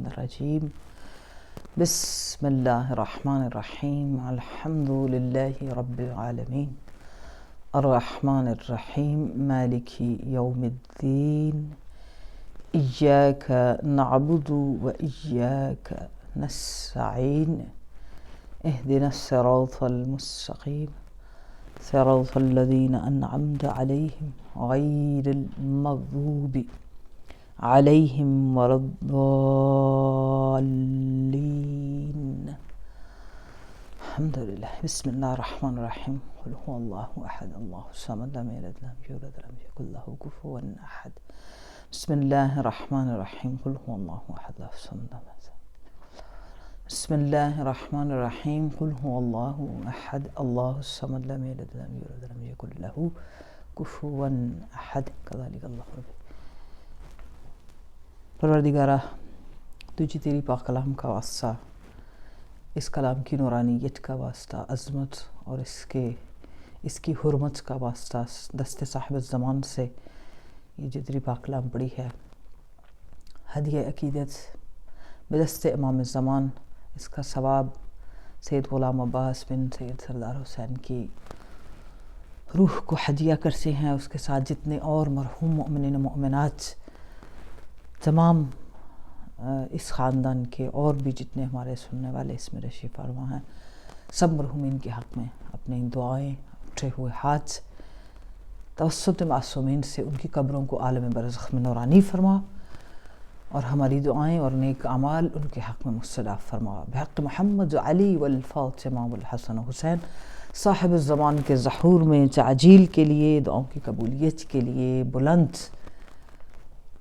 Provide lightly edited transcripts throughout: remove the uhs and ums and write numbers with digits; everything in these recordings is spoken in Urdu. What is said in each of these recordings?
الشیطان الرجیم بسم اللہ الرحمن الرحیم الحمد للہ رب العالمین الرحمن الرحیم مالک یوم الدین ایاک نعبد و ایاک نستعین اهدنا الصراط المستقیم صراط الذین انعمت علیہم غیر المغضوب علیہم ولا الضالین الحمدللہ بسم اللہ الرحمن الرحیم قل هو اللہ احد اللہ الصمد لم یلد ولم یولد ولم یکن له کفوا احد بسم اللہ الرحمن الرحیم قل هو اللہ احد اللہ الصمد لم یلد بسم اللہ الرحمن الرحیم قل هو اللہ احد اللہ الصمد لم یلد ولم یولد ولم یکن له کفوا احد کذالک اللہ رب پروردگارہ تجھے تیری پاک کلام کا واسطہ، اس کلام کی نورانیت کا واسطہ، عظمت اور اس کی حرمت کا واسطہ، دست صاحب الزمان سے یہ جو تیری پاک کلام پڑی ہے، ہدیہ عقیدت بدست امام الزمان، اس کا ثواب سید غلام عباس بن سید سردار حسین کی روح کو ہدیہ کرتے ہیں، اس کے ساتھ جتنے اور مرحوم مؤمنین و مؤمنات، تمام اس خاندان کے اور بھی جتنے ہمارے سننے والے اس میں رشید فرما ہیں، سب مرحومین کے حق میں اپنی دعائیں، اٹھے ہوئے ہاتھ توسط معصومین سے ان کی قبروں کو عالم برزخ میں نورانی فرما، اور ہماری دعائیں اور نیک اعمال ان کے حق میں مستجاب فرما، بحق محمد علی والفاطمہ والحسن حسین صاحب الزمان کے ظہور میں تعجیل کے لیے، دعاؤں کی قبولیت کے لیے بلند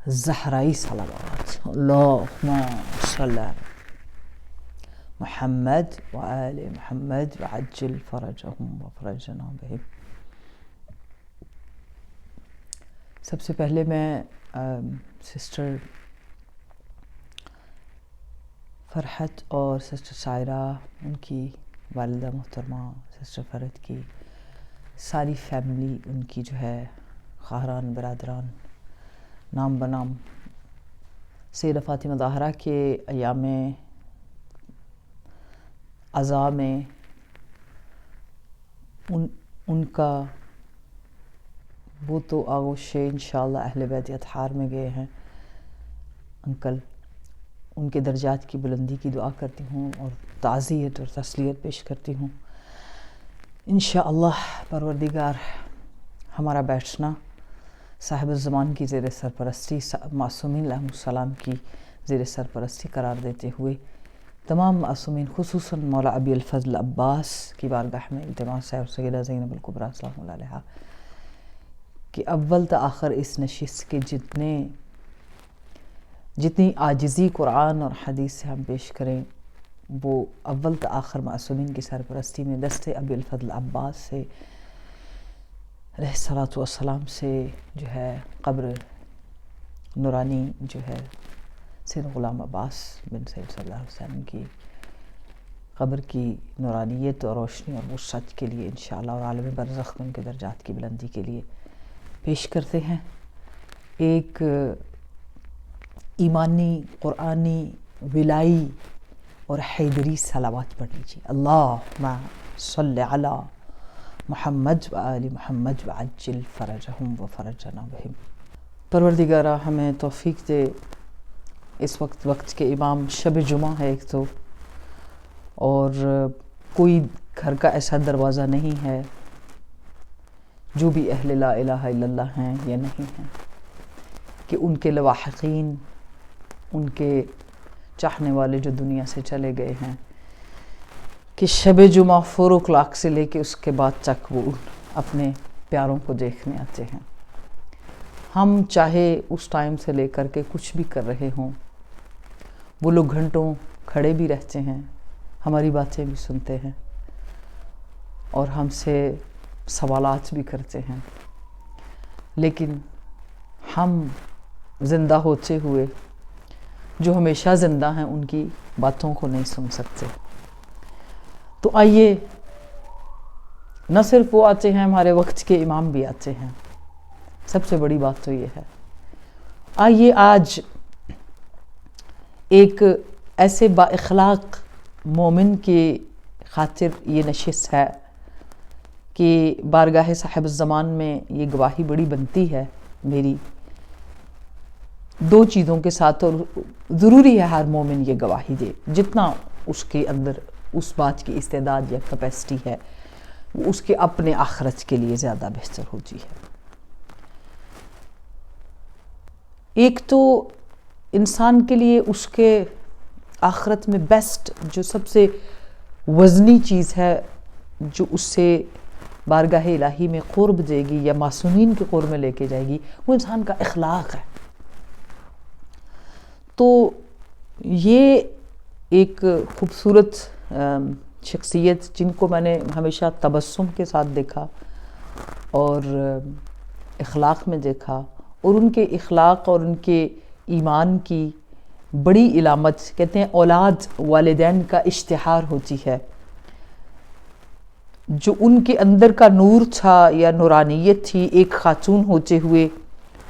زہرائی صلوات، اللہم صلی علی محمد وآل محمد وعجل فرجہم وفرجنا بہم۔ سب سے پہلے میں سسٹر فرحت اور سسٹر سائرہ، ان کی والدہ محترمہ سسٹر فرحت کی ساری فیملی، ان کی جو ہے خواہران برادران، نام بنام سیدہ فاطمہ زہرا کے ایام عزا میں ان کا وہ تو آغوش انشاءاللہ اہل بیت اطہار میں گئے ہیں انکل، ان کے درجات کی بلندی کی دعا کرتی ہوں اور تعزیت اور تسلیت پیش کرتی ہوں۔ انشاءاللہ پروردگار ہمارا بیٹھنا صاحب الزمان کی زیر سرپرستی، معصومین علیہ السلام کی زیر سرپرستی قرار دیتے ہوئے تمام معصومین خصوصاً مولا ابی الفضل عباس کی بارگاہ میں التماس ہے، اور سیدہ زینب الکبریٰ سلام اللہ علیہا کہ اول تا آخر اس نشست کے جتنی عاجزی قرآن اور حدیث سے ہم پیش کریں، وہ اول تا آخر معصومین کی سرپرستی میں دست ابی الفضل عباس سے علیہ الصلاۃ والسلام سے جو ہے قبر نورانی جو ہے سید غلام عباس بن سید سردار حسین کی قبر کی نورانیت اور روشنی اور وسعت کے لیے انشاءاللہ، اور عالم برزخ ان کے درجات کی بلندی کے لیے پیش کرتے ہیں۔ ایک ایمانی، قرآنی، ولائی اور حیدری صلوات پڑھ لیجیے، اللہم صلی علی محمد وآل محمد وعجل فرجہم وفرجنا بہم۔ پروردگارہ ہمیں توفیق دے، اس وقت کے امام شب جمعہ ہے ایک تو، اور کوئی گھر کا ایسا دروازہ نہیں ہے جو بھی اہل لا الہ الا اللہ ہیں یا نہیں ہیں کہ ان کے لواحقین، ان کے چاہنے والے جو دنیا سے چلے گئے ہیں، کہ شب جمعہ 4 o'clock سے لے کے اس کے بعد تک وہ اپنے پیاروں کو دیکھنے آتے ہیں۔ ہم چاہے اس ٹائم سے لے کر کے کچھ بھی کر رہے ہوں، وہ لوگ گھنٹوں کھڑے بھی رہتے ہیں، ہماری باتیں بھی سنتے ہیں اور ہم سے سوالات بھی کرتے ہیں، لیکن ہم زندہ ہوتے ہوئے جو ہمیشہ زندہ ہیں ان کی باتوں کو نہیں سن سکتے۔ تو آئیے، نہ صرف وہ آتے ہیں، ہمارے وقت کے امام بھی آتے ہیں، سب سے بڑی بات تو یہ ہے۔ آئیے آج ایک ایسے با اخلاق مومن کی خاطر یہ نشست ہے کہ بارگاہ صاحب الزمان میں یہ گواہی بڑی بنتی ہے میری دو چیزوں کے ساتھ، اور ضروری ہے ہر مومن یہ گواہی دے، جتنا اس کے اندر اس بات کی استعداد یا کیپیسٹی ہے وہ اس کے اپنے آخرت کے لیے زیادہ بہتر ہوتی ہے۔ ایک تو انسان کے لیے اس کے آخرت میں بیسٹ جو سب سے وزنی چیز ہے جو اس سے بارگاہ الہی میں قرب دے گی یا معصومین کے قرب میں لے کے جائے گی، وہ انسان کا اخلاق ہے۔ تو یہ ایک خوبصورت شخصیت جن کو میں نے ہمیشہ تبسم کے ساتھ دیکھا اور اخلاق میں دیکھا، اور ان کے اخلاق اور ان کے ایمان کی بڑی علامت کہتے ہیں اولاد والدین کا اشتہار ہوتی ہے۔ جو ان کے اندر کا نور تھا یا نورانیت تھی ایک خاتون ہوتے ہوئے،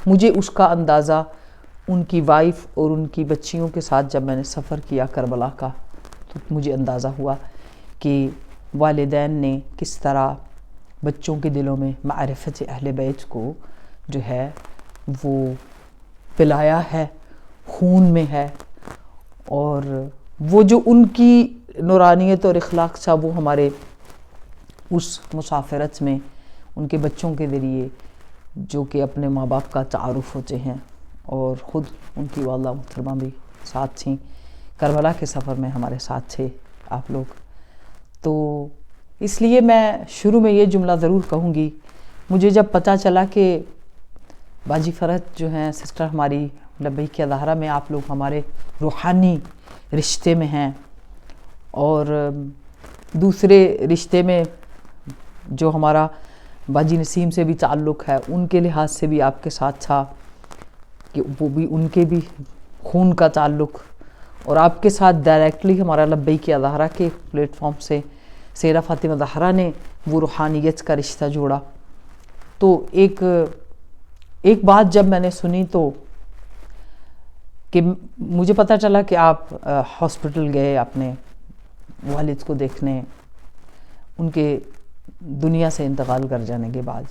مجھے اس کا اندازہ ان کی وائف اور ان کی بچیوں کے ساتھ جب میں نے سفر کیا کربلا کا تو مجھے اندازہ ہوا کہ والدین نے کس طرح بچوں کے دلوں میں معرفت اہل بیت کو جو ہے وہ پلایا ہے، خون میں ہے، اور وہ جو ان کی نورانیت اور اخلاق تھا وہ ہمارے اس مسافرت میں ان کے بچوں کے ذریعے جو کہ اپنے ماں باپ کا تعارف ہوتے ہیں، اور خود ان کی والدہ محترمہ بھی ساتھ تھیں، کربلا کے سفر میں ہمارے ساتھ تھے آپ لوگ۔ تو اس لیے میں شروع میں یہ جملہ ضرور کہوں گی، مجھے جب پتہ چلا کہ باجی فرحت جو ہیں سسٹر ہماری لبیک ظاہرہ میں آپ لوگ ہمارے روحانی رشتے میں ہیں، اور دوسرے رشتے میں جو ہمارا باجی نسیم سے بھی تعلق ہے ان کے لحاظ سے بھی آپ کے ساتھ تھا کہ وہ بھی ان کے بھی خون کا تعلق، اور آپ کے ساتھ ڈائریکٹلی ہمارا لبیک ظاہرہ کے پلیٹ فارم سے سیرہ فاطمہ زہرا نے وہ روحانیت کا رشتہ جوڑا۔ تو ایک بات جب میں نے سنی تو کہ مجھے پتہ چلا کہ آپ ہاسپٹل گئے اپنے والد کو دیکھنے ان کے دنیا سے انتقال کر جانے کے بعد،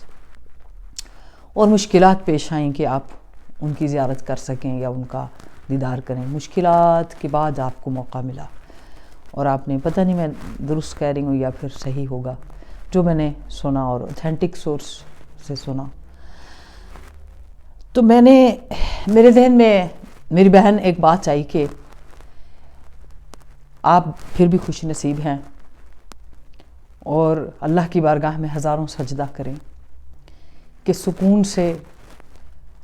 اور مشکلات پیش آئیں کہ آپ ان کی زیارت کر سکیں یا ان کا دیدار کریں۔ مشکلات کے بعد آپ کو موقع ملا، اور آپ نے پتہ نہیں میں درست کہہ رہی ہوں یا پھر صحیح ہوگا جو میں نے سنا اور اوتھینٹک سورس سے سنا، تو میرے ذہن میں میری بہن ایک بات آئی کہ آپ پھر بھی خوش نصیب ہیں، اور اللہ کی بارگاہ میں ہزاروں سجدہ کریں کہ سکون سے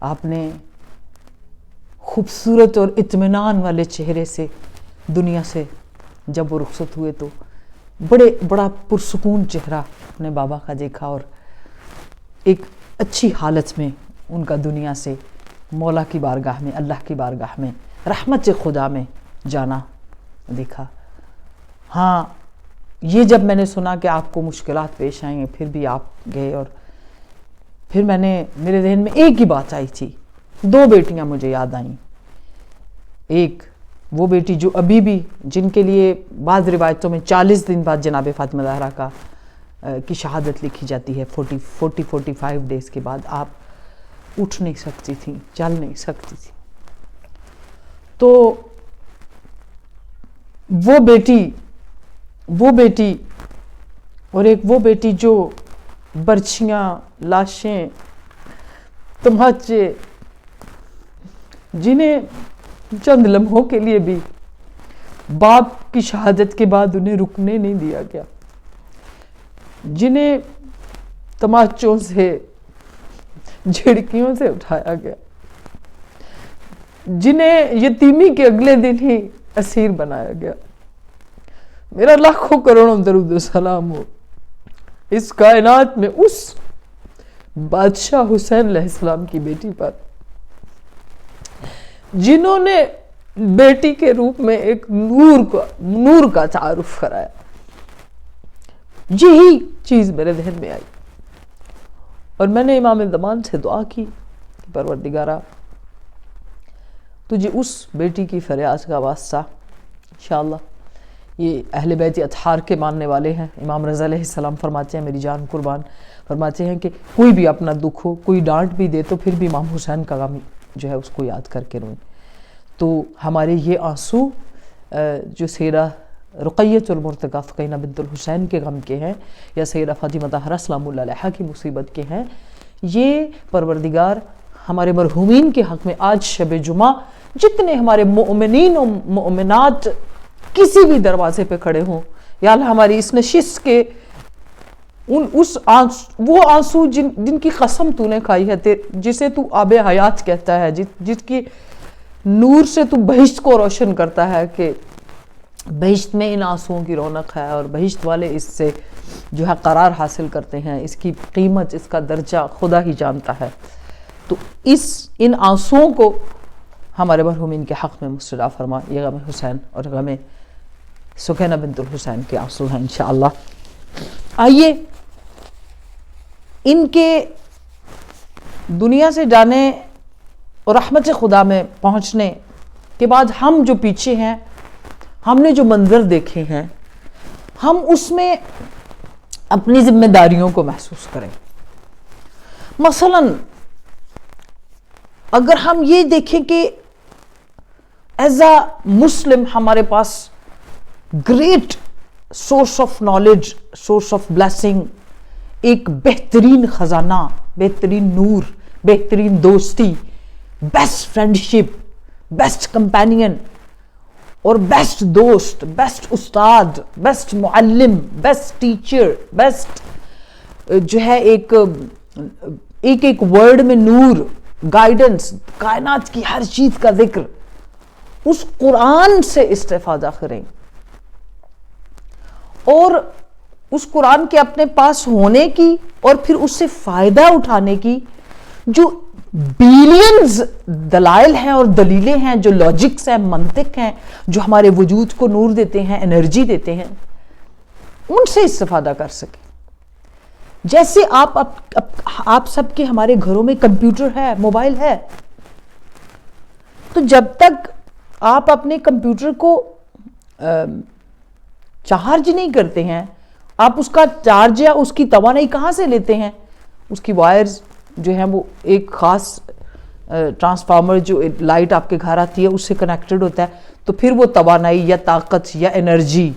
آپ نے خوبصورت اور اطمینان والے چہرے سے دنیا سے جب وہ رخصت ہوئے تو بڑا پرسکون چہرہ اپنے بابا کا دیکھا، اور ایک اچھی حالت میں ان کا دنیا سے مولا کی بارگاہ میں، اللہ کی بارگاہ میں، رحمت خدا میں جانا دیکھا۔ ہاں، یہ جب میں نے سنا کہ آپ کو مشکلات پیش آئیں گے پھر بھی آپ گئے، اور پھر میرے ذہن میں ایک ہی بات آئی تھی، دو بیٹیاں مجھے یاد آئیں۔ ایک وہ بیٹی جو ابھی بھی جن کے لیے بعض روایتوں میں 40 دن بعد جناب فاطمہ زہرا کی شہادت لکھی جاتی ہے، 45 ڈیز کے بعد آپ اٹھ نہیں سکتی تھیں، چل نہیں سکتی تھی۔ تو وہ بیٹی اور ایک وہ بیٹی جو برچھیاں، لاشیں، تماچے، جنہیں چند لمحوں کے لیے بھی باپ کی شہادت کے بعد انہیں رکنے نہیں دیا گیا، جنہیں تماچوں سے، جھڑکیوں سے اٹھایا گیا، جنہیں یتیمی کے اگلے دن ہی اسیر بنایا گیا، میرا لاکھوں کروڑوں درود و سلام ہو اس کائنات میں اس بادشاہ حسین علیہ السلام کی بیٹی پر جنہوں نے بیٹی کے روپ میں ایک نور کا تعارف کرایا۔ یہی چیز میرے ذہن میں آئی، اور میں نے امام زمان سے دعا کی کہ پروردگارہ تجھے اس بیٹی کی فریاد کا واسطہ انشاءاللہ. یہ اہل بیت اطہار کے ماننے والے ہیں. امام رضا علیہ السلام فرماتے ہیں، میری جان قربان، فرماتے ہیں کہ کوئی بھی اپنا دکھ ہو، کوئی ڈانٹ بھی دے تو پھر بھی امام حسین کا غم جو ہے اس کو یاد کر کے روئیں. تو ہمارے یہ آنسو جو سیدہ رقیۃ المرتقیٰ فقینہ بنت الحسین کے غم کے ہیں، یا سیدہ فاطمہ طاہرہ سلام اللہ علیہا کی مصیبت کے ہیں، یہ پروردگار ہمارے مرحومین کے حق میں آج شب جمعہ جتنے ہمارے مؤمنین و مؤمنات کسی بھی دروازے پہ کھڑے ہوں، یا اللہ ہماری اس نشست کے وہ آنسو جن کی قسم تو نے کھائی ہے، جسے تو آب حیات کہتا ہے، جس کی نور سے تو بہشت کو روشن کرتا ہے کہ بہشت میں ان آنسوؤں کی رونق ہے، اور بہشت والے اس سے جو ہے قرار حاصل کرتے ہیں. اس کی قیمت، اس کا درجہ خدا ہی جانتا ہے. تو ان آنسوؤں کو ہمارے مرحومین کے حق میں مسترد فرما. یہ غم حسین اور غم سکینہ بنت الحسین کے آنسو ہیں انشاءاللہ. آئیے ان کے دنیا سے جانے اور رحمت خدا میں پہنچنے کے بعد ہم جو پیچھے ہیں، ہم نے جو منظر دیکھے ہیں، ہم اس میں اپنی ذمہ داریوں کو محسوس کریں. مثلا اگر ہم یہ دیکھیں کہ ایز اے مسلم ہمارے پاس great source of knowledge, source of blessing, ایک بہترین خزانہ، بہترین نور، بہترین دوستی، بیسٹ فرینڈشپ، بیسٹ کمپینین اور بیسٹ دوست، بیسٹ استاد، بیسٹ معلم، بیسٹ ٹیچر، بیسٹ جو ہے ایک ورڈ میں نور، گائیڈنس، کائنات کی ہر چیز کا ذکر، اس قرآن سے استفادہ کریں اور اس قرآن کے اپنے پاس ہونے کی اور پھر اس سے فائدہ اٹھانے کی جو بیلینز دلائل ہیں اور دلیلیں ہیں، جو لاجکس ہیں، منطق ہیں، جو ہمارے وجود کو نور دیتے ہیں، انرجی دیتے ہیں، ان سے استفادہ کر سکیں. جیسے آپ سب کے ہمارے گھروں میں کمپیوٹر ہے، موبائل ہے، تو جب تک آپ اپنے کمپیوٹر کو چارج نہیں کرتے ہیں، آپ اس کا چارج یا اس کی توانائی کہاں سے لیتے ہیں؟ اس کی وائرز جو ہیں وہ ایک خاص ٹرانسفارمر جو لائٹ آپ کے گھر آتی ہے اس سے کنیکٹڈ ہوتا ہے، تو پھر وہ توانائی یا طاقت یا انرجی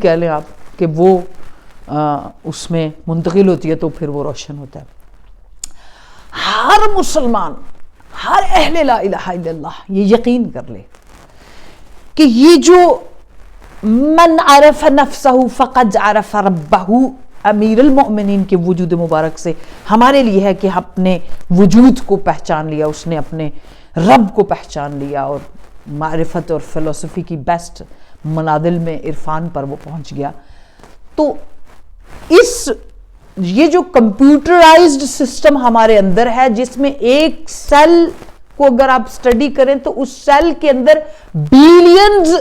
کہہ لیں آپ کہ وہ اس میں منتقل ہوتی ہے، تو پھر وہ روشن ہوتا ہے. ہر مسلمان، ہر اہل لا الہ الا اللہ یہ یقین کر لے کہ یہ جو من عرف نفسہ فقد عرف ربہ امیر المؤمنین کے وجود مبارک سے ہمارے لیے ہے کہ اپنے وجود کو پہچان لیا، اس نے اپنے رب کو پہچان لیا اور معرفت اور فلسفی کی بیسٹ منازل میں عرفان پر وہ پہنچ گیا. تو یہ جو کمپیوٹرائزڈ سسٹم ہمارے اندر ہے، جس میں ایک سیل کو اگر آپ سٹڈی کریں تو اس سیل کے اندر بلینز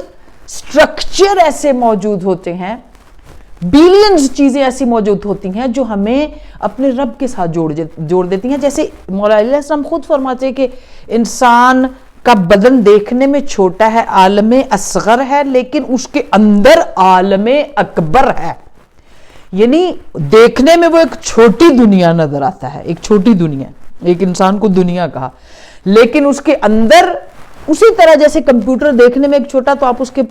سٹرکچر ایسے موجود ہوتے ہیں، بلینز چیزیں ایسی موجود ہوتی ہیں جو ہمیں اپنے رب کے ساتھ جوڑ دیتی ہیں. جیسے مولا علیہ السلام خود فرماتے ہیں کہ انسان کا بدن دیکھنے میں چھوٹا ہے، عالم اصغر ہے، لیکن اس کے اندر عالم اکبر ہے. یعنی دیکھنے میں وہ ایک چھوٹی دنیا نظر آتا ہے، ایک چھوٹی دنیا، ایک انسان کو دنیا کہا، لیکن اس کے اندر اسی طرح جیسے کمپیوٹر دیکھنے میں ایک چھوٹا، تو آپ اس کے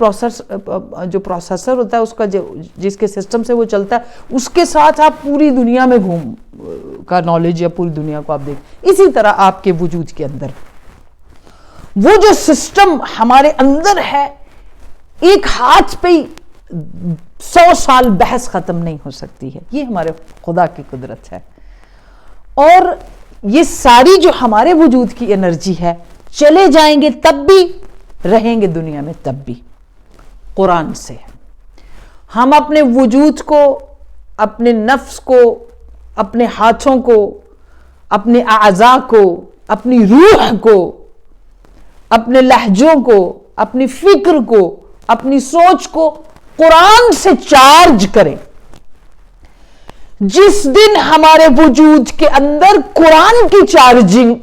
جو پروسیسر ہوتا ہے اس کا جس کے سسٹم سے وہ چلتا ہے، اس کے ساتھ آپ پوری دنیا میں کا نالج یا پوری دنیا کو آپ دیکھ. اسی طرح آپ کے وجود کے اندر وہ جو سسٹم ہمارے اندر ہے، ایک ہاتھ پہ 100 سال بحث ختم نہیں ہو سکتی ہے. یہ ہمارے خدا کی قدرت ہے. اور یہ ساری جو ہمارے وجود کی انرجی ہے، چلے جائیں گے تب بھی، رہیں گے دنیا میں تب بھی، قرآن سے. ہم اپنے وجود کو، اپنے نفس کو، اپنے ہاتھوں کو، اپنے اعضاء کو، اپنی روح کو، اپنے لہجوں کو، اپنی فکر کو، اپنی سوچ کو قرآن سے چارج کریں. جس دن ہمارے وجود کے اندر قرآن کی چارجنگ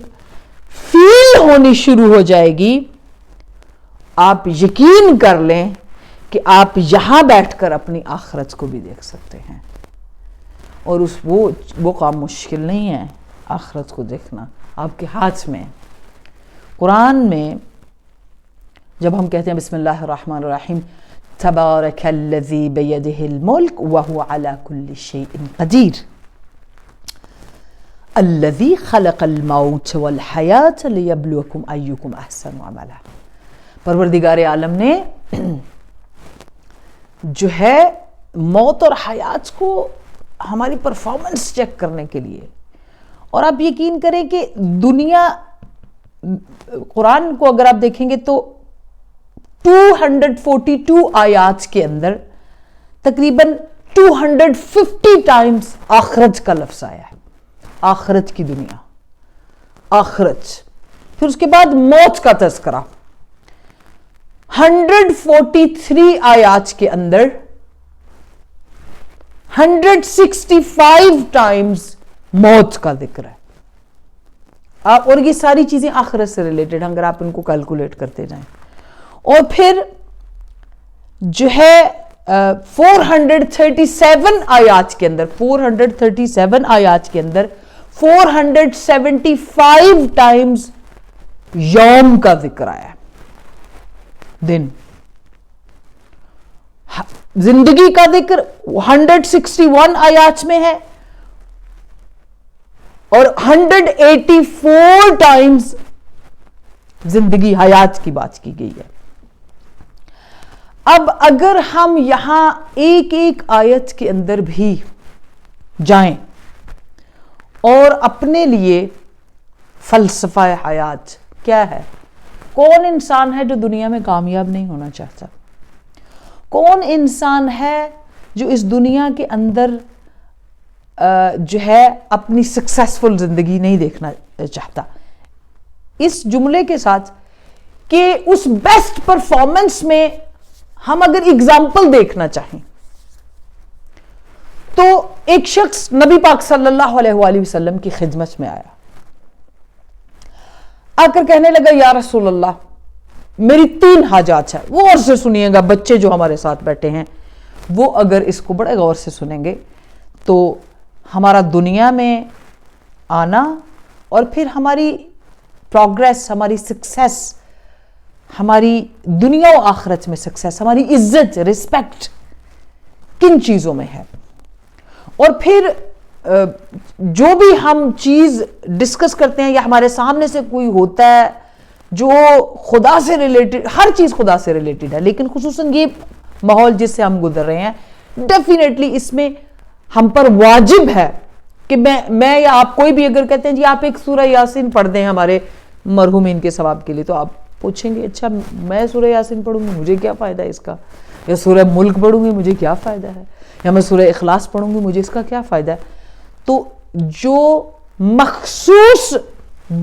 فیل ہونی شروع ہو جائے گی، آپ یقین کر لیں کہ آپ یہاں بیٹھ کر اپنی آخرت کو بھی دیکھ سکتے ہیں. اور وہ کام مشکل نہیں ہے. آخرت کو دیکھنا آپ کے ہاتھ میں. قرآن میں جب ہم کہتے ہیں بسم اللہ الرحمن الرحیم تبارک الذی بیدہ الملک وہو علی کل شیء قدیر الذی خلق الموت والحیاة لیبلوکم ایکم احسن عملا. پروردگار عالم نے جو ہے موت اور حیات کو ہماری پرفارمنس چیک کرنے کے لیے، اور آپ یقین کریں کہ دنیا، قرآن کو اگر آپ دیکھیں گے تو 242 آیات کے اندر تقریباً 250 ٹائمز آخرت کا لفظ آیا ہے. آخرت کی دنیا، آخرت. پھر اس کے بعد موت کا تذکرہ 143 آیات کے اندر 165 ٹائمز موت کا ذکر ہے. اور یہ ساری چیزیں آخرت سے ریلیٹڈ ہیں اگر آپ ان کو کیلکولیٹ کرتے جائیں. اور پھر جو ہے 437 آیات کے اندر 437 آیات کے اندر 475 ٹائمز یوم کا ذکر آیا ہے. دن، زندگی کا ذکر 161 آیات میں ہے اور 184 ٹائمز زندگی، حیات کی بات کی گئی ہے. اب اگر ہم یہاں ایک ایک آیت کے اندر بھی جائیں اور اپنے لیے فلسفہ حیات کیا ہے، کون انسان ہے جو دنیا میں کامیاب نہیں ہونا چاہتا؟ کون انسان ہے جو اس دنیا کے اندر جو ہے اپنی سکسیسفل زندگی نہیں دیکھنا چاہتا؟ اس جملے کے ساتھ کہ اس بیسٹ پرفارمنس میں ہم اگر اگزامپل دیکھنا چاہیں تو ایک شخص نبی پاک صلی اللہ علیہ وآلہ وسلم کی خدمت میں آیا، آ کر کہنے لگا یا رسول اللہ میری 3 حاجات ہیں. وہ اور سے سنیے گا، بچے جو ہمارے ساتھ بیٹھے ہیں وہ اگر اس کو بڑے غور سے سنیں گے تو ہمارا دنیا میں آنا اور پھر ہماری پروگریس، ہماری سکسیس، ہماری دنیا و آخرت میں سکسیس، ہماری عزت، رسپیکٹ کن چیزوں میں ہے. اور پھر جو بھی ہم چیز ڈسکس کرتے ہیں یا ہمارے سامنے سے کوئی ہوتا ہے جو خدا سے ریلیٹڈ، ہر چیز خدا سے ریلیٹڈ ہے، لیکن خصوصاً یہ ماحول جس سے ہم گزر رہے ہیں ڈیفینیٹلی اس میں ہم پر واجب ہے کہ میں یا آپ کوئی بھی اگر کہتے ہیں جی آپ ایک سورہ یاسین پڑھ دیں ہمارے مرحومین کے ثواب کے لیے، تو آپ پوچھیں گے اچھا میں سورہ یاسین پڑھوں گی مجھے کیا فائدہ ہے اس کا، یا سورہ ملک پڑھوں گی مجھے کیا فائدہ ہے، یا میں سورہ اخلاص پڑھوں گی مجھے اس کا کیا فائدہ ہے. تو جو مخصوص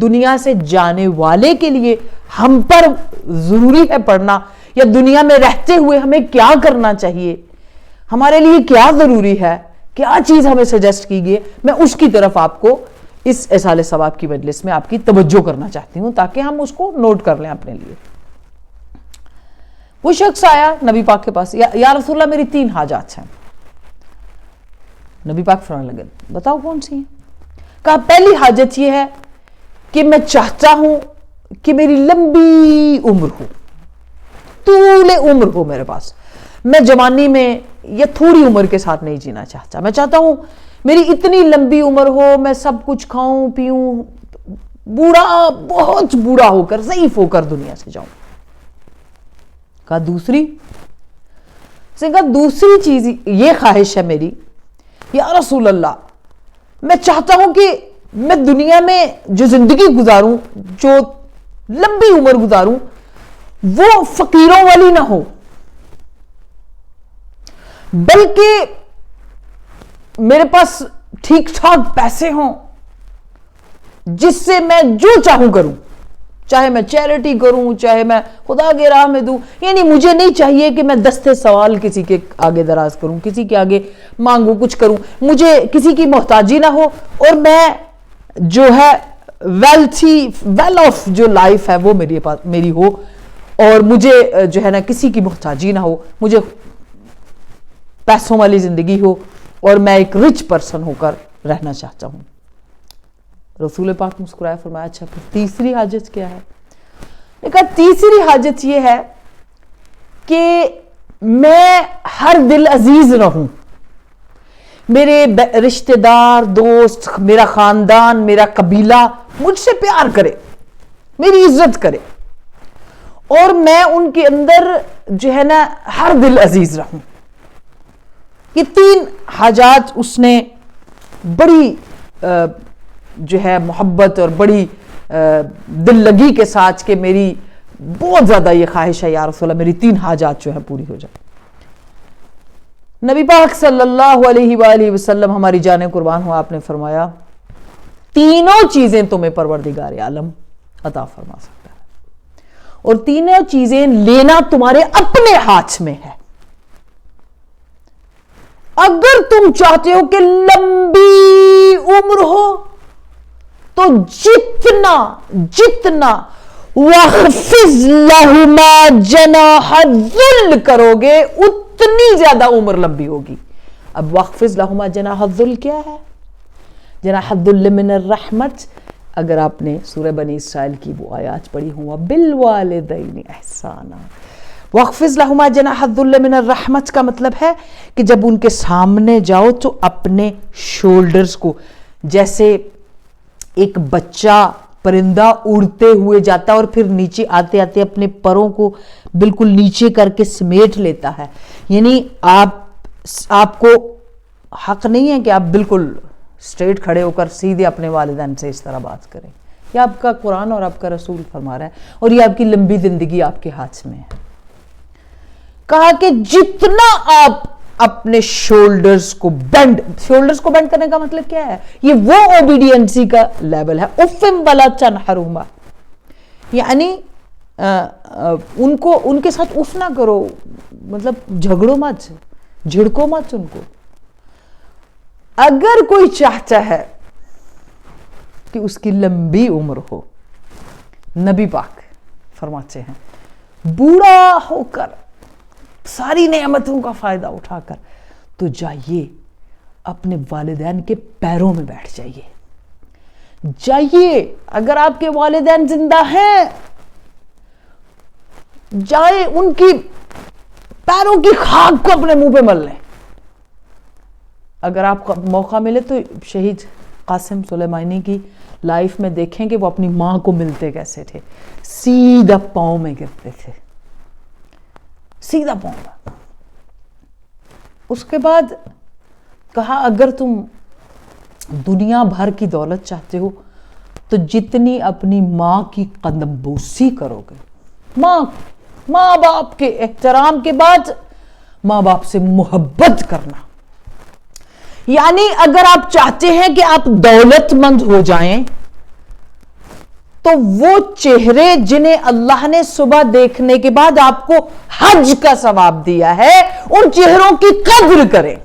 دنیا سے جانے والے کے لیے ہم پر ضروری ہے پڑھنا، یا دنیا میں رہتے ہوئے ہمیں کیا کرنا چاہیے، ہمارے لیے کیا ضروری ہے، کیا چیز ہمیں سجیسٹ کی گئی ہے، میں اس کی طرف آپ کو اس اصال ثواب کی مجلس میں آپ کی توجہ کرنا چاہتی ہوں تاکہ ہم اس کو نوٹ کر لیں اپنے لیے. وہ شخص آیا نبی پاک کے پاس، یا رسول اللہ میری 3 حاجات ہیں. نبی پاک فرمانے لگے بتاؤ کون سی ہیں؟ کہا پہلی حاجت یہ ہے کہ میں چاہتا ہوں کہ میری لمبی عمر ہو، طول عمر ہو میرے پاس. میں جوانی میں یا تھوڑی عمر کے ساتھ نہیں جینا چاہتا، میں چاہتا ہوں میری اتنی لمبی عمر ہو، میں سب کچھ کھاؤں پیوں، بوڑھا، بہت بوڑھا ہو کر، ضعیف ہو کر دنیا سے جاؤں. کہا دوسری؟ اس نے کہا دوسری چیز یہ خواہش ہے میری یا رسول اللہ، میں چاہتا ہوں کہ میں دنیا میں جو زندگی گزاروں، جو لمبی عمر گزاروں، وہ فقیروں والی نہ ہو، بلکہ میرے پاس ٹھیک ٹھاک پیسے ہوں جس سے میں جو چاہوں کروں، چاہے میں چیریٹی کروں، چاہے میں خدا کے راہ میں دوں. یعنی مجھے نہیں چاہیے کہ میں دستے سوال کسی کے آگے دراز کروں، کسی کے آگے مانگوں، کچھ کروں، مجھے کسی کی محتاجی نہ ہو، اور میں جو ہے ویل آف جو لائف ہے وہ میری ہو, اور مجھے جو ہے نا کسی کی محتاجی نہ ہو, مجھے پیسوں والی زندگی ہو, اور میں ایک رچ پرسن ہو کر رہنا چاہتا ہوں. رسول پاک مسکرائے, فرمایا اچھا پھر تیسری حاجت کیا ہے؟ نے کہا تیسری حاجت یہ ہے کہ میں ہر دل عزیز رہوں, میرے رشتہ دار, دوست, میرا خاندان, میرا قبیلہ مجھ سے پیار کرے, میری عزت کرے, اور میں ان کے اندر جو ہے نا ہر دل عزیز رہوں. یہ 3 حاجات اس نے بڑی جو ہے محبت اور بڑی دل لگی کے ساتھ کہ میری بہت زیادہ یہ خواہش ہے یا رسول اللہ میری 3 حاجات جو ہے پوری ہو جائے. نبی پاک صلی اللہ علیہ وآلہ وسلم ہماری جانیں قربان ہو, آپ نے فرمایا 3 چیزیں تمہیں پروردگار عالم عطا فرما سکتا ہے, اور 3 چیزیں لینا تمہارے اپنے ہاتھ میں ہے. اگر تم چاہتے ہو کہ لمبی عمر ہو تو جتنا وَخْفِضْ لَهُمَا جَنَاحَ الذُّلِّ کرو گے اتنی زیادہ عمر لمبی ہوگی. اب وَخْفِضْ لَهُمَا جَنَاحَ الذُّلِّ کیا ہے؟ جناح الذُّلِّ من الرحمت. اگر آپ نے سورہ بنی اسرائیل کی وہ آیات پڑھی ہوں, بِالْوَالِدَيْنِ احسانا. وَخْفِضْ لَهُمَا جَنَاحَ الذُّلِّ مِنَ الرَّحْمَةِ کا مطلب ہے کہ جب ان کے سامنے جاؤ تو اپنے شولڈرز کو, جیسے ایک بچہ پرندہ اڑتے ہوئے جاتا ہے اور پھر نیچے آتے آتے اپنے پروں کو بالکل نیچے کر کے سمیٹ لیتا ہے, یعنی آپ کو حق نہیں ہے کہ آپ بالکل اسٹریٹ کھڑے ہو کر سیدھے اپنے والدین سے اس طرح بات کریں. یہ آپ کا قرآن اور آپ کا رسول فرما رہا ہے, اور یہ آپ کی لمبی زندگی آپ کے ہاتھ میں ہے. کہا کہ جتنا آپ اپنے شولڈرز کو بینڈ کرنے کا مطلب کیا ہے؟ یہ وہ اوبیڈینسی کا لیول ہے. اُفِّن وَلَا تَنْحَرْهُمَا, یعنی ان کے ساتھ اف نہ کرو, مطلب جھگڑو مت, جھڑکو مت ان کو. اگر کوئی چاہتا ہے کہ اس کی لمبی عمر ہو, نبی پاک فرماتے ہیں بوڑھا ہو کر ساری نعمتوں کا فائدہ اٹھا کر, تو جائیے اپنے والدین کے پیروں میں بیٹھ جائیے. اگر آپ کے والدین زندہ ہیں, جائے ان کی پیروں کی خاک کو اپنے منہ پہ مل لیں. اگر آپ کو موقع ملے تو شہید قاسم سلیمانی کی لائف میں دیکھیں کہ وہ اپنی ماں کو ملتے کیسے تھے, سیدھا پاؤں میں گرتے تھے, سیدھا پاؤں. اس کے بعد کہا اگر تم دنیا بھر کی دولت چاہتے ہو تو جتنی اپنی ماں کی قدم بوسی کرو گے, ماں باپ کے احترام کے بعد ماں باپ سے محبت کرنا. یعنی اگر آپ چاہتے ہیں کہ آپ دولت مند ہو جائیں تو وہ چہرے جنہیں اللہ نے صبح دیکھنے کے بعد آپ کو حج کا ثواب دیا ہے, ان چہروں کی قدر کریں.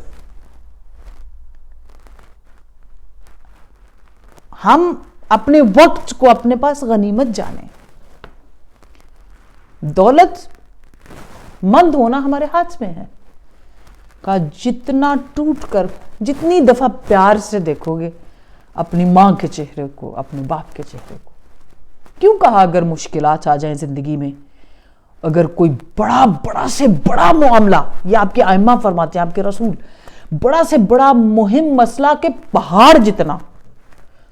ہم اپنے وقت کو اپنے پاس غنیمت جانیں. دولت مند ہونا ہمارے ہاتھ میں ہے. کہا جتنا ٹوٹ کر, جتنی دفعہ پیار سے دیکھو گے اپنی ماں کے چہرے کو, اپنے باپ کے چہرے کو. کیوں کہا اگر مشکلات آ جائیں زندگی میں, اگر کوئی بڑا سے بڑا معاملہ, یہ آپ کے ائمہ فرماتے ہیں, آپ کے رسول, بڑا سے بڑا مہم مسئلہ کے پہاڑ جتنا,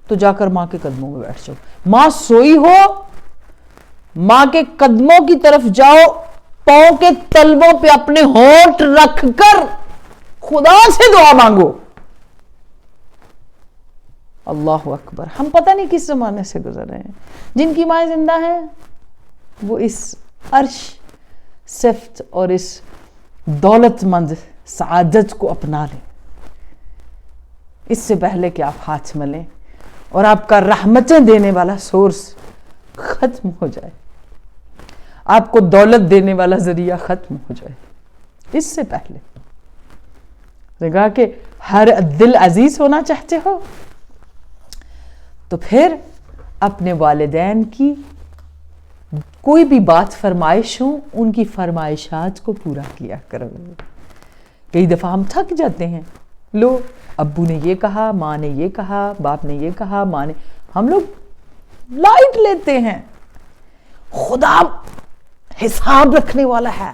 تو جا کر ماں کے قدموں میں بیٹھ جاؤ. ماں سوئی ہو, ماں کے قدموں کی طرف جاؤ, پاؤں کے تلووں پہ اپنے ہونٹ رکھ کر خدا سے دعا مانگو. اللہ اکبر. ہم پتہ نہیں کس زمانے سے گزر رہے ہیں. جن کی مائیں زندہ ہیں وہ اس عرش صفت اور اس دولت مند سعادت کو اپنا لیں, اس سے پہلے کہ آپ ہاتھ ملیں اور آپ کا رحمتیں دینے والا سورس ختم ہو جائے, آپ کو دولت دینے والا ذریعہ ختم ہو جائے. اس سے پہلے کہا کہ ہر دل عزیز ہونا چاہتے ہو تو پھر اپنے والدین کی کوئی بھی بات فرمائش ہو ان کی فرمائشات کو پورا کیا کرو. کئی دفعہ ہم تھک جاتے ہیں، لو ابو نے یہ کہا، ماں نے یہ کہا، باپ نے یہ کہا، ماں نے، ہم لوگ لائٹ لیتے ہیں. خدا حساب رکھنے والا ہے،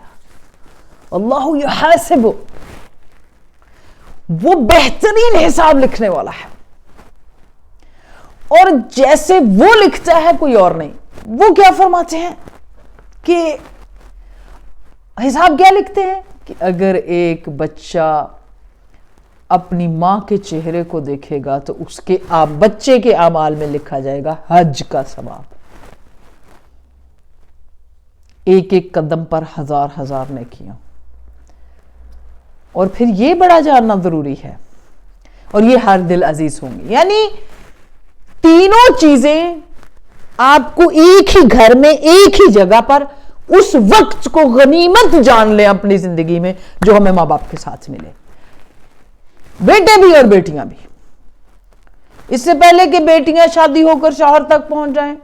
اللہ یحاسب، وہ بہترین حساب لکھنے والا ہے، اور جیسے وہ لکھتا ہے کوئی اور نہیں. وہ کیا فرماتے ہیں کہ حساب کیا لکھتے ہیں کہ اگر ایک بچہ اپنی ماں کے چہرے کو دیکھے گا تو اس کے بچے کے اعمال میں لکھا جائے گا حج کا ثواب. ایک ایک قدم پر 1000 نیکیاں. اور پھر یہ بڑا جاننا ضروری ہے، اور یہ ہر دل عزیز ہوں گی، یعنی تینوں چیزیں آپ کو ایک ہی گھر میں ایک ہی جگہ پر اس وقت کو غنیمت جان لیں اپنی زندگی میں جو ہمیں ماں باپ کے ساتھ ملے، بیٹے بھی اور بیٹیاں بھی. اس سے پہلے کہ بیٹیاں شادی ہو کر شوہر تک پہنچ جائیں،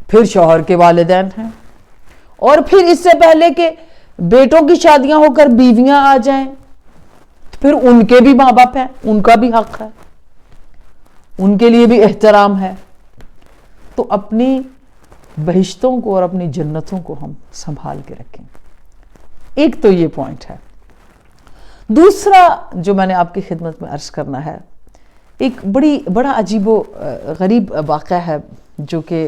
پھر شوہر کے والدین ہیں، اور پھر اس سے پہلے کہ بیٹوں کی شادیاں ہو کر بیویاں آ جائیں، پھر ان کے بھی ماں باپ ہیں، ان کا بھی حق ہے، ان کے لیے بھی احترام ہے. تو اپنی بہشتوں کو اور اپنی جنتوں کو ہم سنبھال کے رکھیں. ایک تو یہ پوائنٹ ہے. دوسرا جو میں نے آپ کی خدمت میں عرض کرنا ہے، ایک بڑا عجیب و غریب واقعہ ہے جو کہ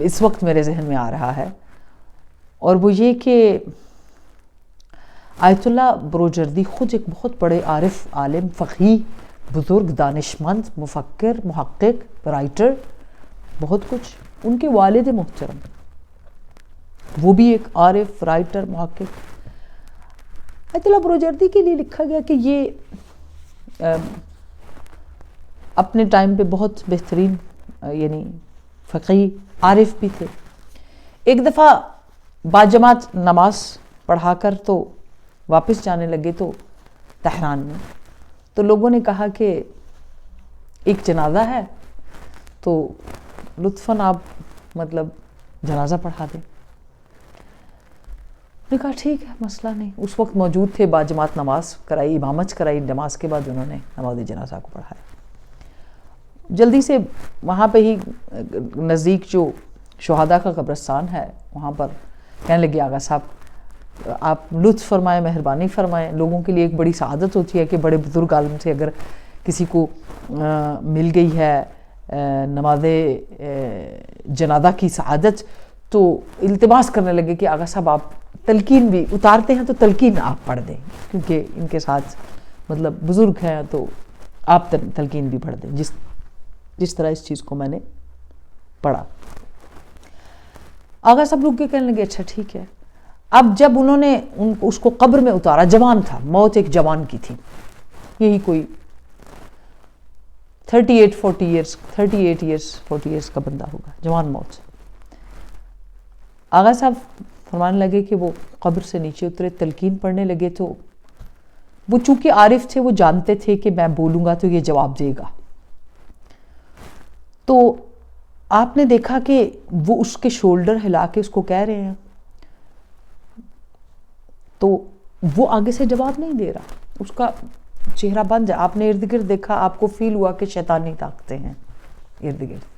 اس وقت میرے ذہن میں آ رہا ہے، اور وہ یہ کہ آیت اللہ بروجردی خود ایک بہت بڑے عارف، عالم، فقیہ، بزرگ، دانشمند، مفکر، محقق، رائٹر، بہت کچھ. ان کے والد محترم وہ بھی ایک عارف، رائٹر، محقق. آیت اللہ بروجردی کے لیے لکھا گیا کہ یہ اپنے ٹائم پہ بہت بہترین یعنی فقیہ، عارف بھی تھے. ایک دفعہ باجماعت نماز پڑھا کر تو واپس جانے لگے تو تہران میں، تو لوگوں نے کہا کہ ایک جنازہ ہے تو لطفاً آپ مطلب جنازہ پڑھا دیں. نے کہا ٹھیک ہے، مسئلہ نہیں. اس وقت موجود تھے، باجماعت نماز کرائی، امامت کرائی، نماز کے بعد انہوں نے نماز جنازہ کو پڑھایا. جلدی سے وہاں پہ ہی نزدیک جو شہداء کا قبرستان ہے وہاں پر کہنے لگے آغا صاحب آپ لطف فرمائیں، مہربانی فرمائیں. لوگوں کے لیے ایک بڑی سعادت ہوتی ہے کہ بڑے بزرگ عالم سے اگر کسی کو مل گئی ہے نماز جنازہ کی سعادت تو التماس کرنے لگے کہ آغا صاحب آپ تلقین بھی اتارتے ہیں تو تلقین آپ پڑھ دیں، کیونکہ ان کے ساتھ مطلب بزرگ ہیں تو آپ تلقین بھی پڑھ دیں جس طرح اس چیز کو میں نے پڑھا. آغا صاحب لوگ کے کہنے لگے اچھا ٹھیک ہے. اب جب انہوں نے اس کو قبر میں اتارا، جوان تھا، موت ایک جوان کی تھی، یہی کوئی 38 ایئرز کا بندہ ہوگا، جوان موت. آغا صاحب فرمانے لگے کہ وہ قبر سے نیچے اترے، تلقین پڑھنے لگے تو وہ چونکہ عارف تھے، وہ جانتے تھے کہ میں بولوں گا تو یہ جواب دے گا. تو آپ نے دیکھا کہ وہ اس کے شولڈر ہلا کے اس کو کہہ رہے ہیں، تو وہ آگے سے جواب نہیں دے رہا، اس کا چہرہ بند ہے. آپ نے ارد گرد دیکھا، آپ کو فیل ہوا کہ شیطانی طاقتیں ہیں ارد گرد.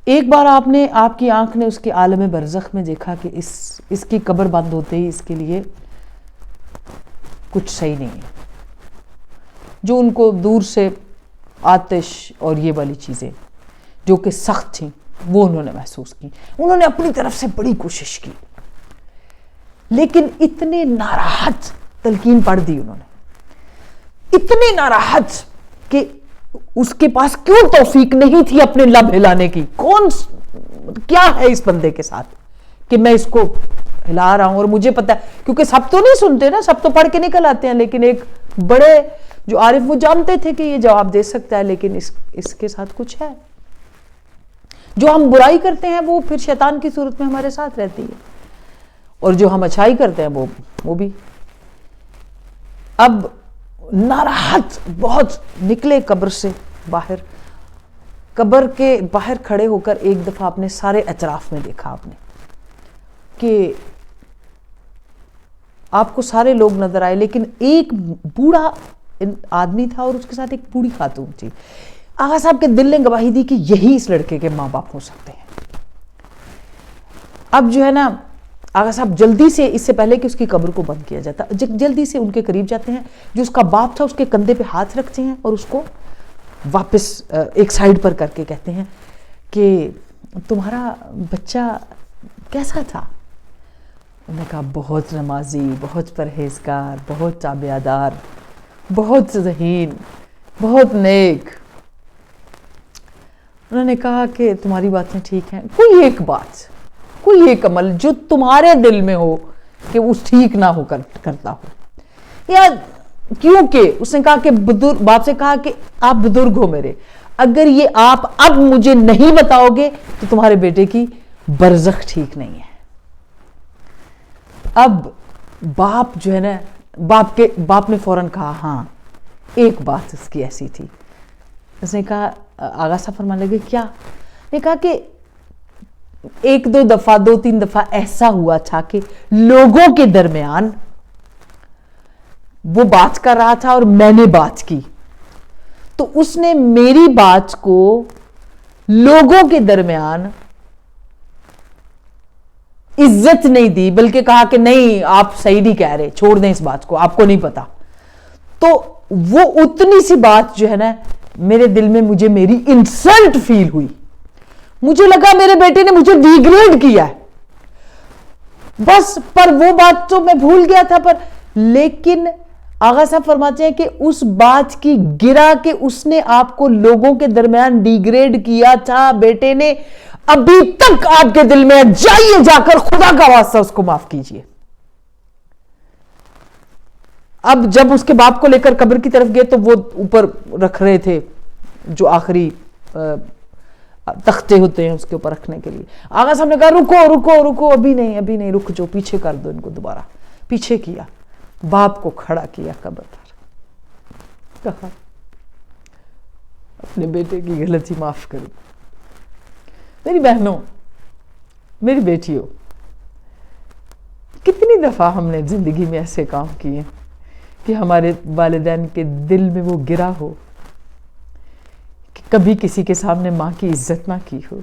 ایک بار آپ کی آنکھ نے اس کے عالم برزخ میں دیکھا کہ اس کی قبر بند ہوتے ہی اس کے لیے کچھ صحیح نہیں ہے. جو ان کو دور سے آتش اور یہ والی چیزیں جو کہ سخت تھیں وہ انہوں نے محسوس کی. انہوں نے اپنی طرف سے بڑی کوشش کی، لیکن اتنے ناراحت تلقین پڑھ دی انہوں نے، اتنے ناراحت کہ اس کے پاس کیوں توفیق نہیں تھی اپنے لب ہلانے کی. کیا ہے اس بندے کے ساتھ کہ میں اس کو ہلا رہا ہوں. اور مجھے پتا ہے، کیونکہ سب تو نہیں سنتے نا، سب تو پڑھ کے نکل آتے ہیں، لیکن ایک بڑے جو عارف وہ جانتے تھے کہ یہ جواب دے سکتا ہے، لیکن اس کے ساتھ کچھ ہے. جو ہم برائی کرتے ہیں وہ پھر شیطان کی صورت میں ہمارے ساتھ رہتی ہے، اور جو ہم اچھائی کرتے ہیں وہ بھی. اب ناراحت بہت نکلے قبر سے باہر. قبر کے باہر کھڑے ہو کر ایک دفعہ اپنے سارے اطراف میں دیکھا آپ نے کہ آپ کو سارے لوگ نظر آئے لیکن ایک بوڑھا آدمی تھا اور اس کے ساتھ ایک بوڑھی خاتون تھی. آغا صاحب کے دل نے گواہی دی کہ یہی اس لڑکے کے ماں باپ ہو سکتے ہیں. اب جو ہے نا آغا صاحب جلدی سے، اس سے پہلے کہ اس کی قبر کو بند کیا جاتا، جلدی سے ان کے قریب جاتے ہیں. جو اس کا باپ تھا اس کے کندھے پہ ہاتھ رکھتے ہیں اور اس کو واپس ایک سائیڈ پر کر کے کہتے ہیں کہ تمہارا بچہ کیسا تھا؟ انہوں نے کہا بہت نمازی، بہت پرہیزگار، بہت تابعدار، بہت ذہین، بہت نیک. انہوں نے کہا کہ تمہاری باتیں ٹھیک ہیں، کوئی ایک بات، کوئی ایک عمل جو تمہارے دل میں ہو کہ وہ ٹھیک نہ ہو کرتا ہو، یا کیونکہ اس نے کہا کہ باپ سے کہا کہ آپ بزرگ ہو میرے، اگر یہ آپ اب مجھے نہیں بتاؤ گے تو تمہارے بیٹے کی برزخ ٹھیک نہیں ہے. اب باپ جو ہے نا باپ نے فوراً کہا ہاں ایک بات اس کی ایسی تھی. اس نے کہا آغا صاحب فرمانے لگے کیا؟ نے کہا کہ ایک دو تین دفعہ ایسا ہوا تھا کہ لوگوں کے درمیان وہ بات کر رہا تھا اور میں نے بات کی تو اس نے میری بات کو لوگوں کے درمیان عزت نہیں دی، بلکہ کہا کہ نہیں آپ صحیح نہیں کہہ رہے، چھوڑ دیں اس بات کو، آپ کو نہیں پتا. تو وہ اتنی سی بات جو ہے نا میرے دل میں مجھے میری انسلٹ فیل ہوئی. مجھے لگا میرے بیٹے نے مجھے ڈیگریڈ کیا ہے بس. پر وہ بات تو میں بھول گیا تھا. پر لیکن آغا صاحب فرماتے ہیں کہ اس بات کی گرا کہ اس نے آپ کو لوگوں کے درمیان ڈیگریڈ کیا تھا بیٹے نے، ابھی تک آپ کے دل میں جائیے جا کر خدا کا واسطہ اس کو معاف کیجئے. اب جب اس کے باپ کو لے کر قبر کی طرف گئے تو وہ اوپر رکھ رہے تھے جو آخری تختے ہوتے ہیں اس کے اوپر رکھنے کے لیے. آغا صاحب نے کہا رکو رکو رکو، ابھی نہیں رک جو، پیچھے کر دو ان کو. دوبارہ پیچھے کیا، باپ کو کھڑا کیا قبر پر، کہا اپنے بیٹے کی غلطی معاف کرو. میری بہنوں، میری بیٹیوں، کتنی دفعہ ہم نے زندگی میں ایسے کام کیے کہ ہمارے والدین کے دل میں وہ گرا ہو کہ کبھی کسی کے سامنے ماں کی عزت نہ کی ہو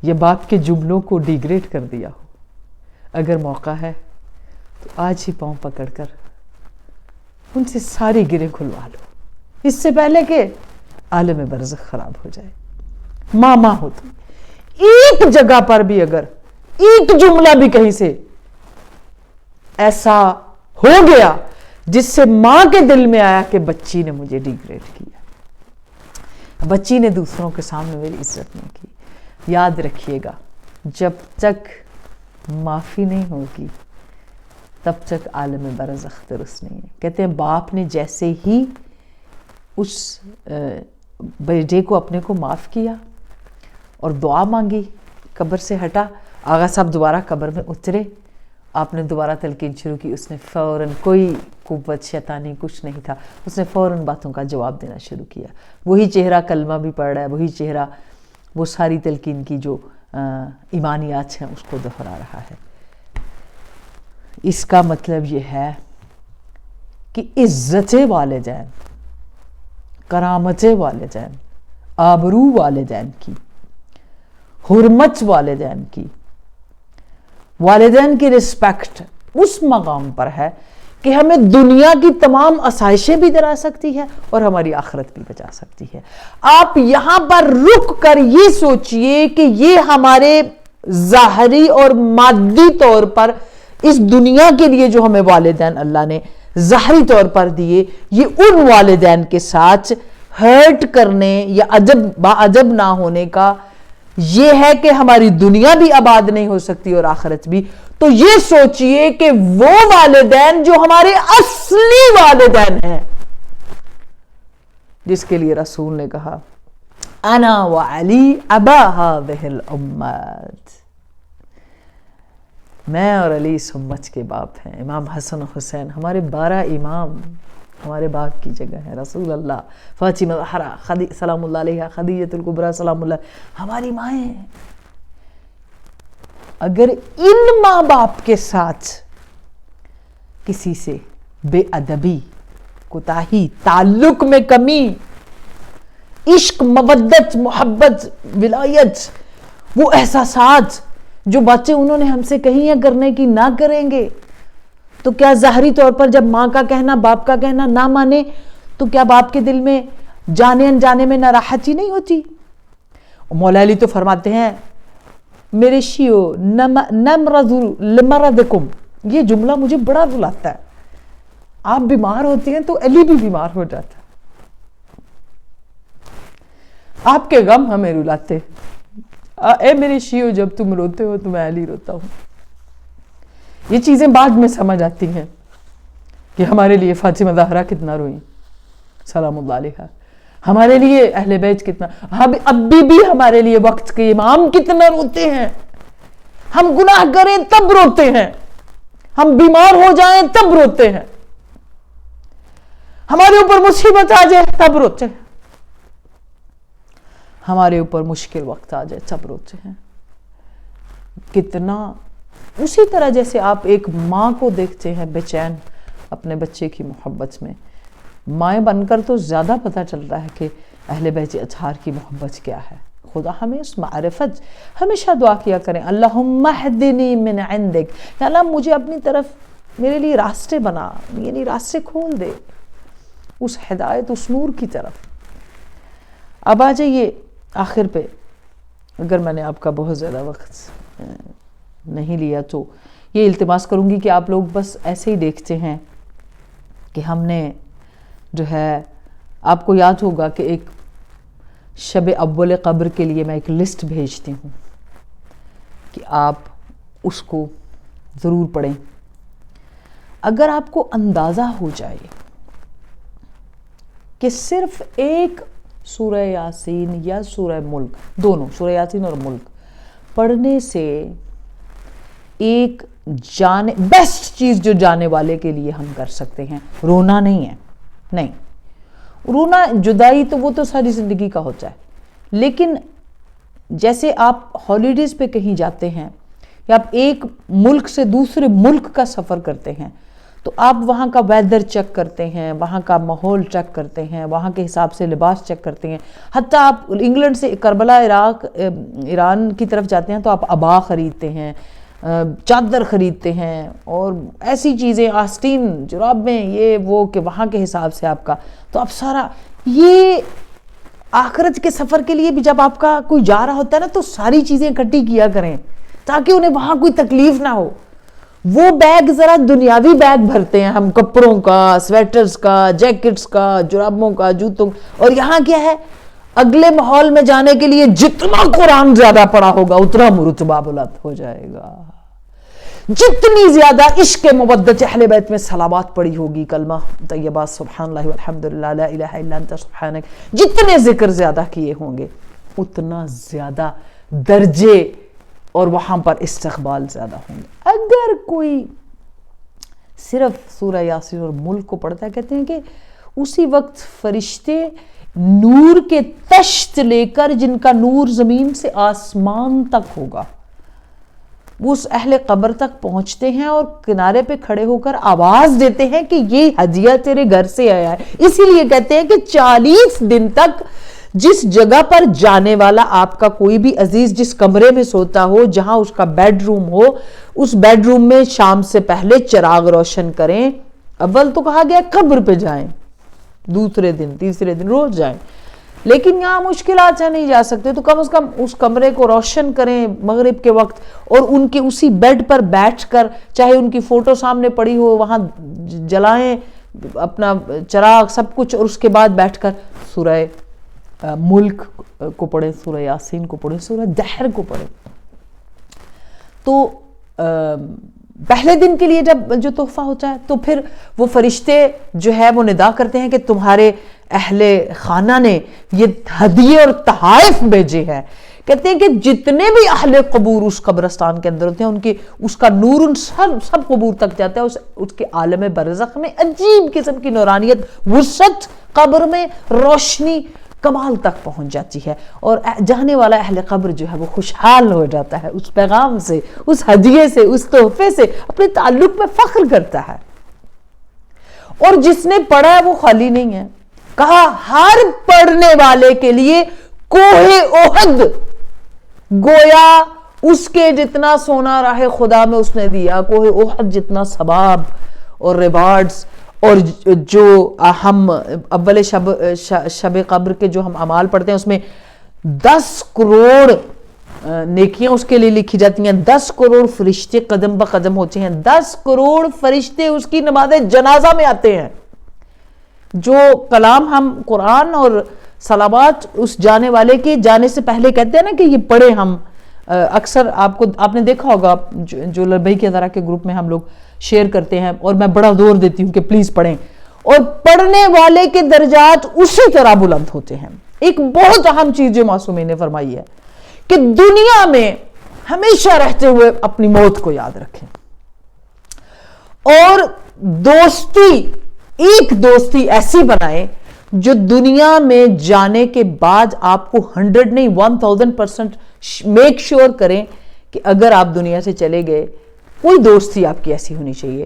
یا باپ کے جملوں کو ڈیگریڈ کر دیا ہو. اگر موقع ہے تو آج ہی پاؤں پکڑ کر ان سے ساری گریں کھلوا لو، اس سے پہلے کہ عالم برزخ خراب ہو جائے. ماں ہوتی، ایک جگہ پر بھی اگر ایک جملہ بھی کہیں سے ایسا ہو گیا جس سے ماں کے دل میں آیا کہ بچی نے مجھے ڈیگریڈ کیا، بچی نے دوسروں کے سامنے میری عزت نہیں کی، یاد رکھیے گا جب تک معافی نہیں ہوگی تب تک عالم برزخ درست نہیں ہے. کہتے ہیں باپ نے جیسے ہی اس بیٹے کو اپنے کو معاف کیا اور دعا مانگی، قبر سے ہٹا، آغا صاحب دوبارہ قبر میں اترے، آپ نے دوبارہ تلقین شروع کی. اس نے فوراً، کوئی قوت شیطانی کچھ نہیں تھا، اس نے فوراً باتوں کا جواب دینا شروع کیا. وہی چہرہ کلمہ بھی پڑھ رہا ہے، وہی چہرہ وہ ساری تلقین کی جو ایمانیات ہیں اس کو دہرا رہا ہے. اس کا مطلب یہ ہے کہ عزت والدین، کرامت والدین، آبرو والدین کی، حرمت والدین کی، والدین کی رسپیکٹ اس مقام پر ہے کہ ہمیں دنیا کی تمام آسائشیں بھی دلا سکتی ہے اور ہماری آخرت بھی بچا سکتی ہے. آپ یہاں پر رک کر یہ سوچئے کہ یہ ہمارے ظاہری اور مادی طور پر اس دنیا کے لیے جو ہمیں والدین اللہ نے ظاہری طور پر دیے، یہ ان والدین کے ساتھ ہرٹ کرنے یا عجب نہ ہونے کا یہ ہے کہ ہماری دنیا بھی آباد نہیں ہو سکتی اور آخرت بھی. تو یہ سوچئے کہ وہ والدین جو ہمارے اصلی والدین ہیں، جس کے لیے رسول نے کہا انا وعلی ابا هذه الامت، میں اور علی اس امت کے باپ ہیں. امام حسن و حسین ہمارے 12 امام ہمارے باپ کی جگہ ہے رسول اللہ، فاطمہ زہرا سلام اللہ علیہا، خدیجہ الکبریٰ سلام اللہ، ہماری مائیں ہیں۔ اگر ان ماں باپ کے ساتھ کسی سے بے ادبی، کوتاہی، تعلق میں کمی، عشق، مودت، محبت، ولایت، وہ احساسات جو باتیں انہوں نے ہم سے کہی ہیں کرنے کی نہ کریں گے، تو کیا ظاہری طور پر جب ماں کا کہنا، باپ کا کہنا نہ مانے تو کیا باپ کے دل میں جانے انجانے میں ناراحتی نہیں ہوتی؟ مولا علی تو فرماتے ہیں میرے شیو نمرض لمرضکم، یہ جملہ مجھے بڑا رلاتا ہے، آپ بیمار ہوتے ہیں تو علی بھی بیمار ہو جاتا ہے، آپ کے غم ہمیں رلاتے، اے میرے شیو جب تم روتے ہو تو میں علی روتا ہوں۔ یہ چیزیں بعد میں سمجھ آتی ہیں کہ ہمارے لیے فاطمہ زہرا کتنا روئیں سلام اللہ علیہا، ہمارے لیے اہل بیت کتنا، اب بھی ہمارے لیے وقت کے امام کتنا روتے ہیں، ہم گناہ کریں تب روتے ہیں، ہم بیمار ہو جائیں تب روتے ہیں، ہمارے اوپر مصیبت آ جائے تب روتے ہیں، ہمارے اوپر مشکل وقت آ جائے تب روتے ہیں۔ کتنا اسی طرح جیسے آپ ایک ماں کو دیکھتے ہیں بے چین اپنے بچے کی محبت میں، مائیں بن کر تو زیادہ پتہ چلتا ہے کہ اہل بیت اطہار کی محبت کیا ہے۔ خدا ہمیں اس معرفت، ہمیشہ دعا کیا کریں اللہم اہدنی من عندک، یا اللہ مجھے اپنی طرف میرے لیے راستے بنا، یعنی راستے کھول دے اس ہدایت، اس نور کی طرف۔ اب آ جائیے آخر پہ، اگر میں نے آپ کا بہت زیادہ وقت نہیں لیا تو یہ التماس کروں گی کہ آپ لوگ بس ایسے ہی دیکھتے ہیں کہ ہم نے جو ہے، آپ کو یاد ہوگا کہ ایک شب اول قبر کے لیے میں ایک لسٹ بھیجتی ہوں کہ آپ اس کو ضرور پڑھیں۔ اگر آپ کو اندازہ ہو جائے کہ صرف ایک سورہ یاسین یا سورہ ملک، دونوں سورہ یاسین اور ملک پڑھنے سے ایک بیسٹ چیز جو جانے والے کے لیے ہم کر سکتے ہیں، رونا نہیں ہے، نہیں رونا، جدائی تو وہ تو ساری زندگی کا ہوتا ہے، لیکن جیسے آپ ہالیڈیز پہ کہیں جاتے ہیں یا آپ ایک ملک سے دوسرے ملک کا سفر کرتے ہیں تو آپ وہاں کا ویدر چیک کرتے ہیں، وہاں کا ماحول چیک کرتے ہیں، وہاں کے حساب سے لباس چیک کرتے ہیں، حتیٰ آپ انگلینڈ سے کربلا عراق ایران کی طرف جاتے ہیں تو آپ عبا خریدتے ہیں، چادر خریدتے ہیں اور ایسی چیزیں، آستین، جرابیں، یہ وہ کہ وہاں کے حساب سے آپ کا، تو آپ سارا یہ آخرت کے سفر کے لیے بھی جب آپ کا کوئی جا رہا ہوتا ہے نا تو ساری چیزیں اکٹھی کیا کریں تاکہ انہیں وہاں کوئی تکلیف نہ ہو۔ وہ بیگ ذرا دنیاوی بیگ بھرتے ہیں ہم، کپڑوں کا، سویٹرز کا، جیکٹس کا، جرابوں کا، جوتوں، اور یہاں کیا ہے، اگلے ماحول میں جانے کے لیے جتنا قرآن زیادہ پڑھا ہوگا اتنا مرتبہ بلند ہو جائے گا، جتنی زیادہ عشق مودت اہل بیت میں صلوات پڑھی ہوگی، کلمہ طیبہ سبحان اللہ والحمدللہ لا الہ الا انت سبحانک، جتنے ذکر زیادہ کیے ہوں گے اتنا زیادہ درجے اور وہاں پر استقبال زیادہ ہوں گے۔ اگر کوئی صرف سورہ یاسین اور ملک کو پڑھتا ہے، کہتے ہیں کہ اسی وقت فرشتے نور کے تشت لے کر، جن کا نور زمین سے آسمان تک ہوگا، وہ اس اہل قبر تک پہنچتے ہیں اور کنارے پہ کھڑے ہو کر آواز دیتے ہیں کہ یہ ہدیہ تیرے گھر سے آیا ہے۔ اسی لیے کہتے ہیں کہ 40 دن تک جس جگہ پر جانے والا آپ کا کوئی بھی عزیز جس کمرے میں سوتا ہو، جہاں اس کا بیڈ روم ہو، اس بیڈ روم میں شام سے پہلے چراغ روشن کریں۔ اول تو کہا گیا قبر پہ جائیں، دوسرے دن، تیسرے دن روز جائیں، لیکن یہاں مشکلات سے نہیں جا سکتے تو کم از کم اس کمرے کو روشن کریں مغرب کے وقت، اور ان کے اسی بیڈ پر بیٹھ کر، چاہے ان کی فوٹو سامنے پڑی ہو، وہاں جلائیں اپنا چراغ سب کچھ، اور اس کے بعد بیٹھ کر سورہ ملک کو پڑھیں، سورہ یاسین کو پڑھیں، سورہ دحر کو پڑھیں۔ تو پہلے دن کے لیے جب جو تحفہ ہوتا ہے تو پھر وہ فرشتے جو ہے وہ ندا کرتے ہیں کہ تمہارے اہل خانہ نے یہ ہدیے اور تحائف بھیجے ہیں۔ کہتے ہیں کہ جتنے بھی اہل قبور اس قبرستان کے اندر ہوتے ہیں ان کے اس کا نور ان سب قبور تک جاتا ہے. اس کے عالم برزخ میں عجیب قسم کی نورانیت، وسعت، قبر میں روشنی کمال تک پہنچ جاتی ہے، اور جانے والا اہل قبر جو ہے وہ خوشحال ہو جاتا ہے اس پیغام سے، اس ہدیے سے، اس تحفے سے، اپنے تعلق میں فخر کرتا ہے. اور جس نے پڑھا ہے وہ خالی نہیں ہے. کہا ہر پڑھنے والے کے لیے کوہ احد گویا اس کے جتنا سونا راہ خدا میں اس نے دیا، کوہ احد جتنا ثواب اور ریوارڈز. اور جو ہم اول شب قبر کے جو ہم اعمال پڑھتے ہیں اس میں 10 کروڑ نیکیاں اس کے لیے لکھی جاتی ہیں، 10 کروڑ فرشتے قدم بہ قدم ہوتے ہیں، 10 کروڑ فرشتے اس کی نماز جنازہ میں آتے ہیں. جو کلام ہم قرآن اور صلوات اس جانے والے کے جانے سے پہلے کہتے ہیں نا کہ یہ پڑھے ہم، اکثر آپ نے دیکھا ہوگا جو لبیک کے ذرا کے گروپ میں ہم لوگ شیئر کرتے ہیں، اور میں بڑا زور دیتی ہوں کہ پلیز پڑھیں، اور پڑھنے والے کے درجات اسی طرح بلند ہوتے ہیں. ایک بہت اہم چیز جو معصومین نے فرمائی ہے کہ دنیا میں ہمیشہ رہتے ہوئے اپنی موت کو یاد رکھیں، اور ایک دوستی ایسی بنائیں جو دنیا میں جانے کے بعد آپ کو 100 نہیں 1000% میک شور کریں کہ اگر آپ دنیا سے چلے گئے کوئی دوستی آپ کی ایسی ہونی چاہیے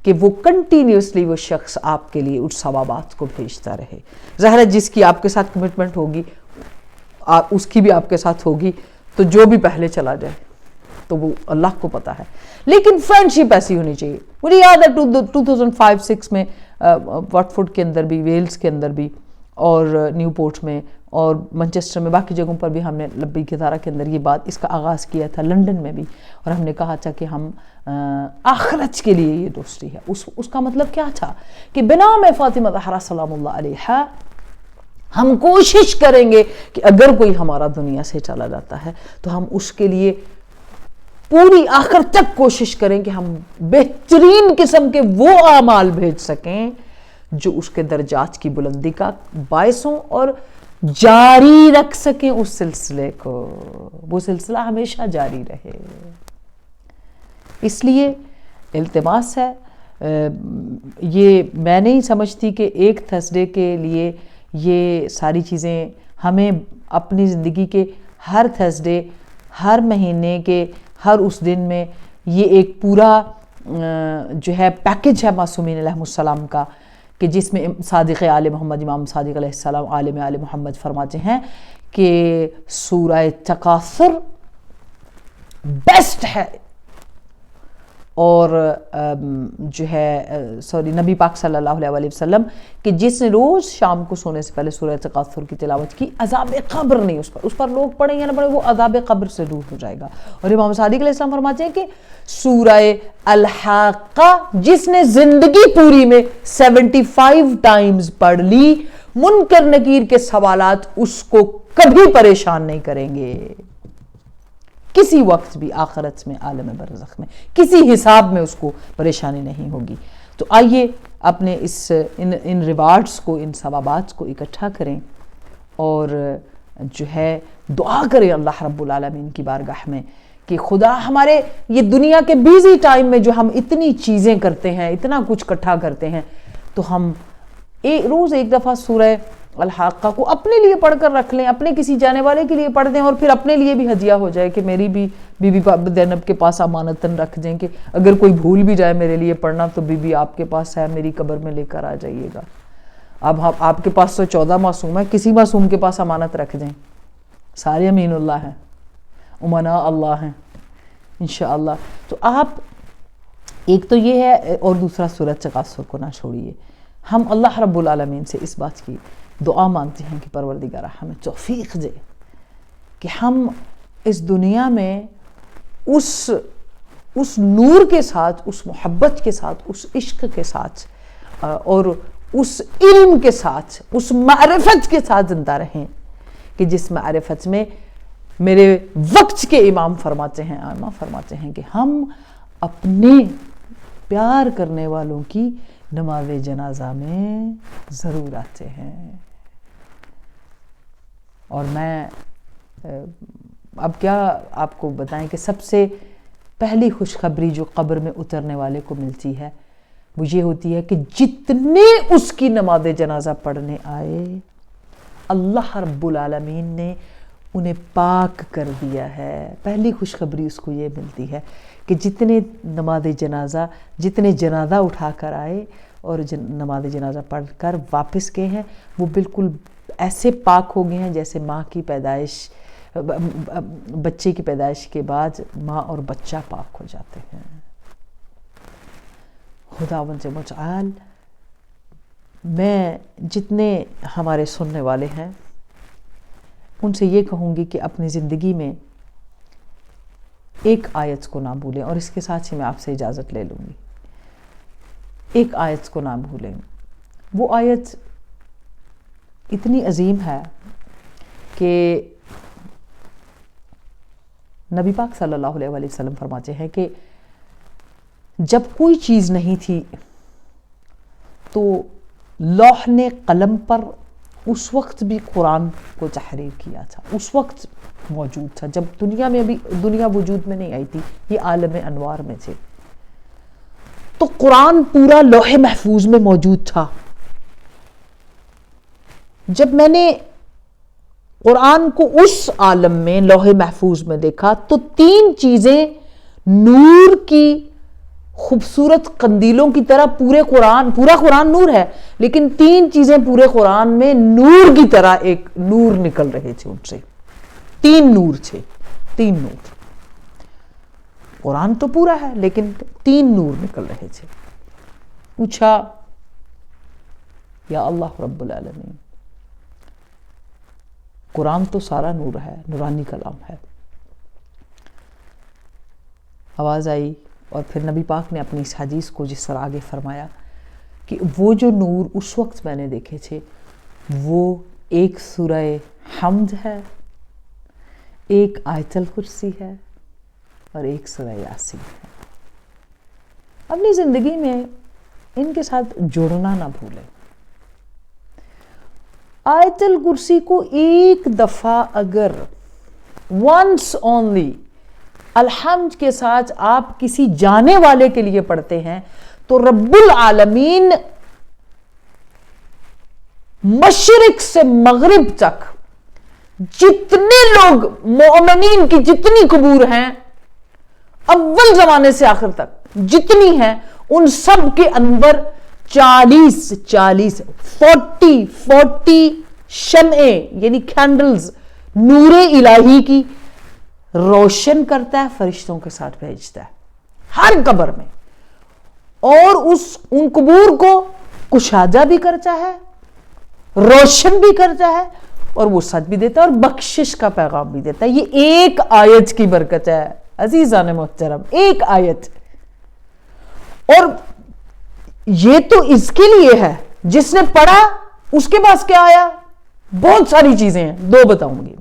کہ وہ کنٹینیوسلی وہ شخص آپ کے لیے اس ثوابات کو بھیجتا رہے. ظاہر ہے جس کی آپ کے ساتھ کمٹمنٹ ہوگی اس کی بھی آپ کے ساتٹ ہوگی، تو جو بھی پہلے چلا جائے تو وہ اللہ کو پتا ہے، لیکن فرینڈشپ ایسی ہونی چاہیے. مجھے یاد ہے 2005-06 میں واٹفورڈ کے اندر بھی، ویلز کے اندر بھی، اور نیو پورٹ میں اور منچسٹر میں، باقی جگہوں پر بھی ہم نے لبیک ادارہ کے اندر یہ بات اس کا آغاز کیا تھا، لنڈن میں بھی، اور ہم نے کہا تھا کہ ہم آخرت کے لیے یہ دوستی ہے. اس کا مطلب کیا تھا کہ بنام فاطمہ زہرا سلام اللہ علیہا ہم کوشش کریں گے کہ اگر کوئی ہمارا دنیا سے چلا جاتا ہے تو ہم اس کے لیے پوری آخر تک کوشش کریں کہ ہم بہترین قسم کے وہ اعمال بھیج سکیں جو اس کے درجات کی بلندی کا باعث ہوں، اور جاری رکھ سکیں اس سلسلے کو، وہ سلسلہ ہمیشہ جاری رہے. اس لیے التماس ہے، یہ میں نہیں سمجھتی کہ ایک تھرسڈے کے لیے یہ ساری چیزیں ہمیں اپنی زندگی کے ہر تھرسڈے، ہر مہینے کے ہر اس دن میں یہ ایک پورا جو ہے پیکج ہے معصومین علیہ السلام کا، کہ جس میں صادق آل محمد امام صادق علیہ السلام عالم آل محمد فرماتے ہیں کہ سورہ تکاثر بیسٹ ہے، اور جو ہے نبی پاک صلی اللہ علیہ وسلم کہ جس نے روز شام کو سونے سے پہلے سورہ تکاثر کی تلاوت کی، عذاب قبر نہیں اس پر لوگ پڑھیں یا نہ پڑھیں، وہ عذاب قبر سے دور ہو جائے گا. اور امام صادق علیہ السلام فرماتے ہیں کہ سورہ الحاقہ جس نے زندگی پوری میں 75 ٹائمز پڑھ لی، منکر نکیر کے سوالات اس کو کبھی پریشان نہیں کریں گے، کسی وقت بھی، آخرت میں، عالم برزخ میں، کسی حساب میں اس کو پریشانی نہیں ہوگی. تو آئیے اپنے ان ریوارڈز کو، ان ثوابات کو اکٹھا کریں، اور جو ہے دعا کریں اللہ رب العالمین کی بارگاہ میں کہ خدا ہمارے یہ دنیا کے بیزی ٹائم میں جو ہم اتنی چیزیں کرتے ہیں، اتنا کچھ اکٹھا کرتے ہیں، تو ہم روز ایک دفعہ سورہ الحاقہ کو اپنے لیے پڑھ کر رکھ لیں، اپنے کسی جانے والے کے لیے پڑھ دیں، اور پھر اپنے لیے بھی ہدیہ ہو جائے کہ میری بھی بی بی زینب کے پاس امانتاً رکھ دیں کہ اگر کوئی بھول بھی جائے میرے لیے پڑھنا تو بی بی آپ کے پاس ہے، میری قبر میں لے کر آ جائیے گا. اب آپ کے پاس تو 14 معصوم ہے، کسی معصوم کے پاس امانت رکھ دیں، سارے امین اللہ ہیں، امناء اللہ ہیں انشاءاللہ. تو آپ ایک تو یہ ہے، اور دوسرا سورۃ تکاثر کو نہ چھوڑیے. ہم اللہ رب العالمین سے اس بات کی دعا مانتے ہیں کہ پروردگار ہمیں توفیق دے کہ ہم اس دنیا میں اس نور کے ساتھ، اس محبت کے ساتھ، اس عشق کے ساتھ، اور اس علم کے ساتھ، اس معرفت کے ساتھ زندہ رہیں کہ جس معرفت میں میرے وقت کے امام فرماتے ہیں کہ ہم اپنے پیار کرنے والوں کی نماز جنازہ میں ضرور آتے ہیں. اور میں اب کیا آپ کو بتائیں کہ سب سے پہلی خوشخبری جو قبر میں اترنے والے کو ملتی ہے وہ یہ ہوتی ہے کہ جتنے اس کی نماز جنازہ پڑھنے آئے اللہ رب العالمین نے انہیں پاک کر دیا ہے. پہلی خوشخبری اس کو یہ ملتی ہے کہ جتنے جنازہ اٹھا کر آئے اور نماز جنازہ پڑھ کر واپس گئے ہیں وہ بالکل ایسے پاک ہو گئے ہیں جیسے بچے کی پیدائش کے بعد ماں اور بچہ پاک ہو جاتے ہیں. خداوند متعال میں جتنے ہمارے سننے والے ہیں ان سے یہ کہوں گی کہ اپنی زندگی میں ایک آیت کو نہ بھولیں, اور اس کے ساتھ ہی میں آپ سے اجازت لے لوں گی. ایک آیت کو نہ بھولیں. وہ آیت اتنی عظیم ہے کہ نبی پاک صلی اللہ علیہ وآلہ وسلم فرماتے ہیں کہ جب کوئی چیز نہیں تھی تو لوح نے قلم پر اس وقت بھی قرآن کو تحریر کیا تھا, اس وقت موجود تھا جب دنیا وجود میں نہیں آئی تھی, یہ عالم انوار میں تھے. تو قرآن پورا لوح محفوظ میں موجود تھا. جب میں نے قرآن کو اس عالم میں لوح محفوظ میں دیکھا تو 3 چیزیں نور کی خوبصورت قندیلوں کی طرح پورا قرآن نور ہے, لیکن 3 چیزیں پورے قرآن میں نور کی طرح ایک نور نکل رہے تھے ان سے. 3 نور تھے, 3 نور. قرآن تو پورا ہے لیکن 3 نور نکل رہے تھے. پوچھا یا اللہ رب العالمین, قرآن تو سارا نور ہے, نورانی کلام ہے. آواز آئی اور پھر نبی پاک نے اپنی اس حدیث کو جس طرح آگے فرمایا کہ وہ جو نور اس وقت میں نے دیکھے تھے وہ ایک سورہ حمد ہے, ایک آیت الکرسی ہے اور ایک سورہ یاسین ہے. اپنی زندگی میں ان کے ساتھ جڑنا نہ بھولیں. آیت الکرسی کو ایک دفعہ اگر once only الحمد کے ساتھ آپ کسی جانے والے کے لیے پڑھتے ہیں تو رب العالمین مشرق سے مغرب تک جتنے لوگ مومنین کی جتنی قبور ہیں اول زمانے سے آخر تک جتنی ہیں ان سب کے اندر 40 شمعیں یعنی کینڈلز نور الہی کی روشن کرتا ہے, فرشتوں کے ساتھ بھیجتا ہے ہر قبر میں, اور ان قبور کو کشادہ بھی کرتا ہے, روشن بھی کرتا ہے, اور وہ سچ بھی دیتا ہے اور بخشش کا پیغام بھی دیتا ہے. یہ ایک آیت کی برکت ہے عزیزان محترم, ایک آیت. اور یہ تو اس کے لیے ہے جس نے پڑھا اس کے پاس کیا آیا, بہت ساری چیزیں ہیں, 2 بتاؤں گی.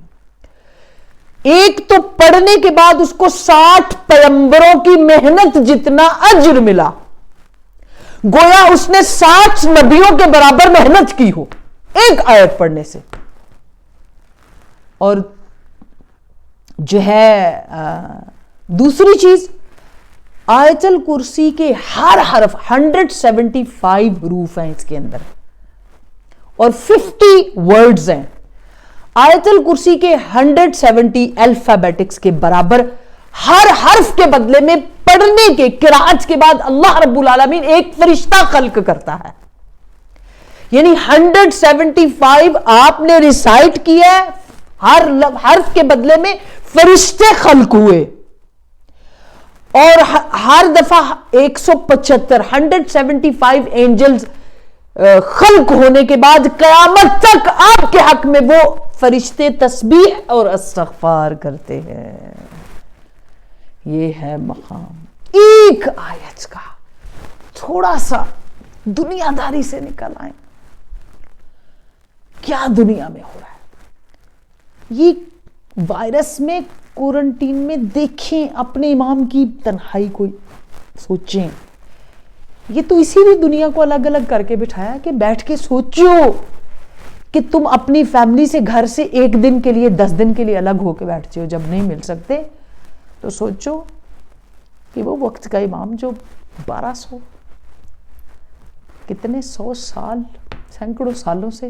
ایک تو پڑھنے کے بعد اس کو 60 پیغمبروں کی محنت جتنا اجر ملا, گویا اس نے 60 نبیوں کے برابر محنت کی ہو ایک آیت پڑھنے سے. اور جو ہے دوسری چیز, آیت الکرسی کے ہر حرف 175 حروف ہیں اس کے اندر اور 50 ورڈز ہیں. آیت الکرسی کے 170 الفابیٹکس کے برابر ہر حرف کے بدلے میں پڑھنے کے قرات کے بعد اللہ رب العالمین ایک فرشتہ خلق کرتا ہے. یعنی 175 آپ نے ریسائٹ کیا ہے, ہر حرف کے بدلے میں فرشتے خلق ہوئے, اور ہر دفعہ 175 اینجلز خلق ہونے کے بعد قیامت تک آپ کے حق میں وہ فرشتے تسبیح اور استغفار کرتے ہیں. یہ ہے مقام ایک آیت کا. تھوڑا سا دنیا داری سے نکل آئیں, کیا دنیا میں ہو رہا ہے. یہ وائرس میں کوارنٹین میں دیکھیں, اپنے امام کی تنہائی کو سوچیں. یہ تو اسی لیے دنیا کو الگ الگ کر کے بٹھایا کہ بیٹھ کے سوچو کہ تم اپنی فیملی سے گھر سے 1 دن کے لیے 10 دن کے لیے الگ ہو کے بیٹھتے ہو جب نہیں مل سکتے، تو سوچو کہ وہ وقت کا امام جو 1200 کتنے 100 سال سینکڑوں سالوں سے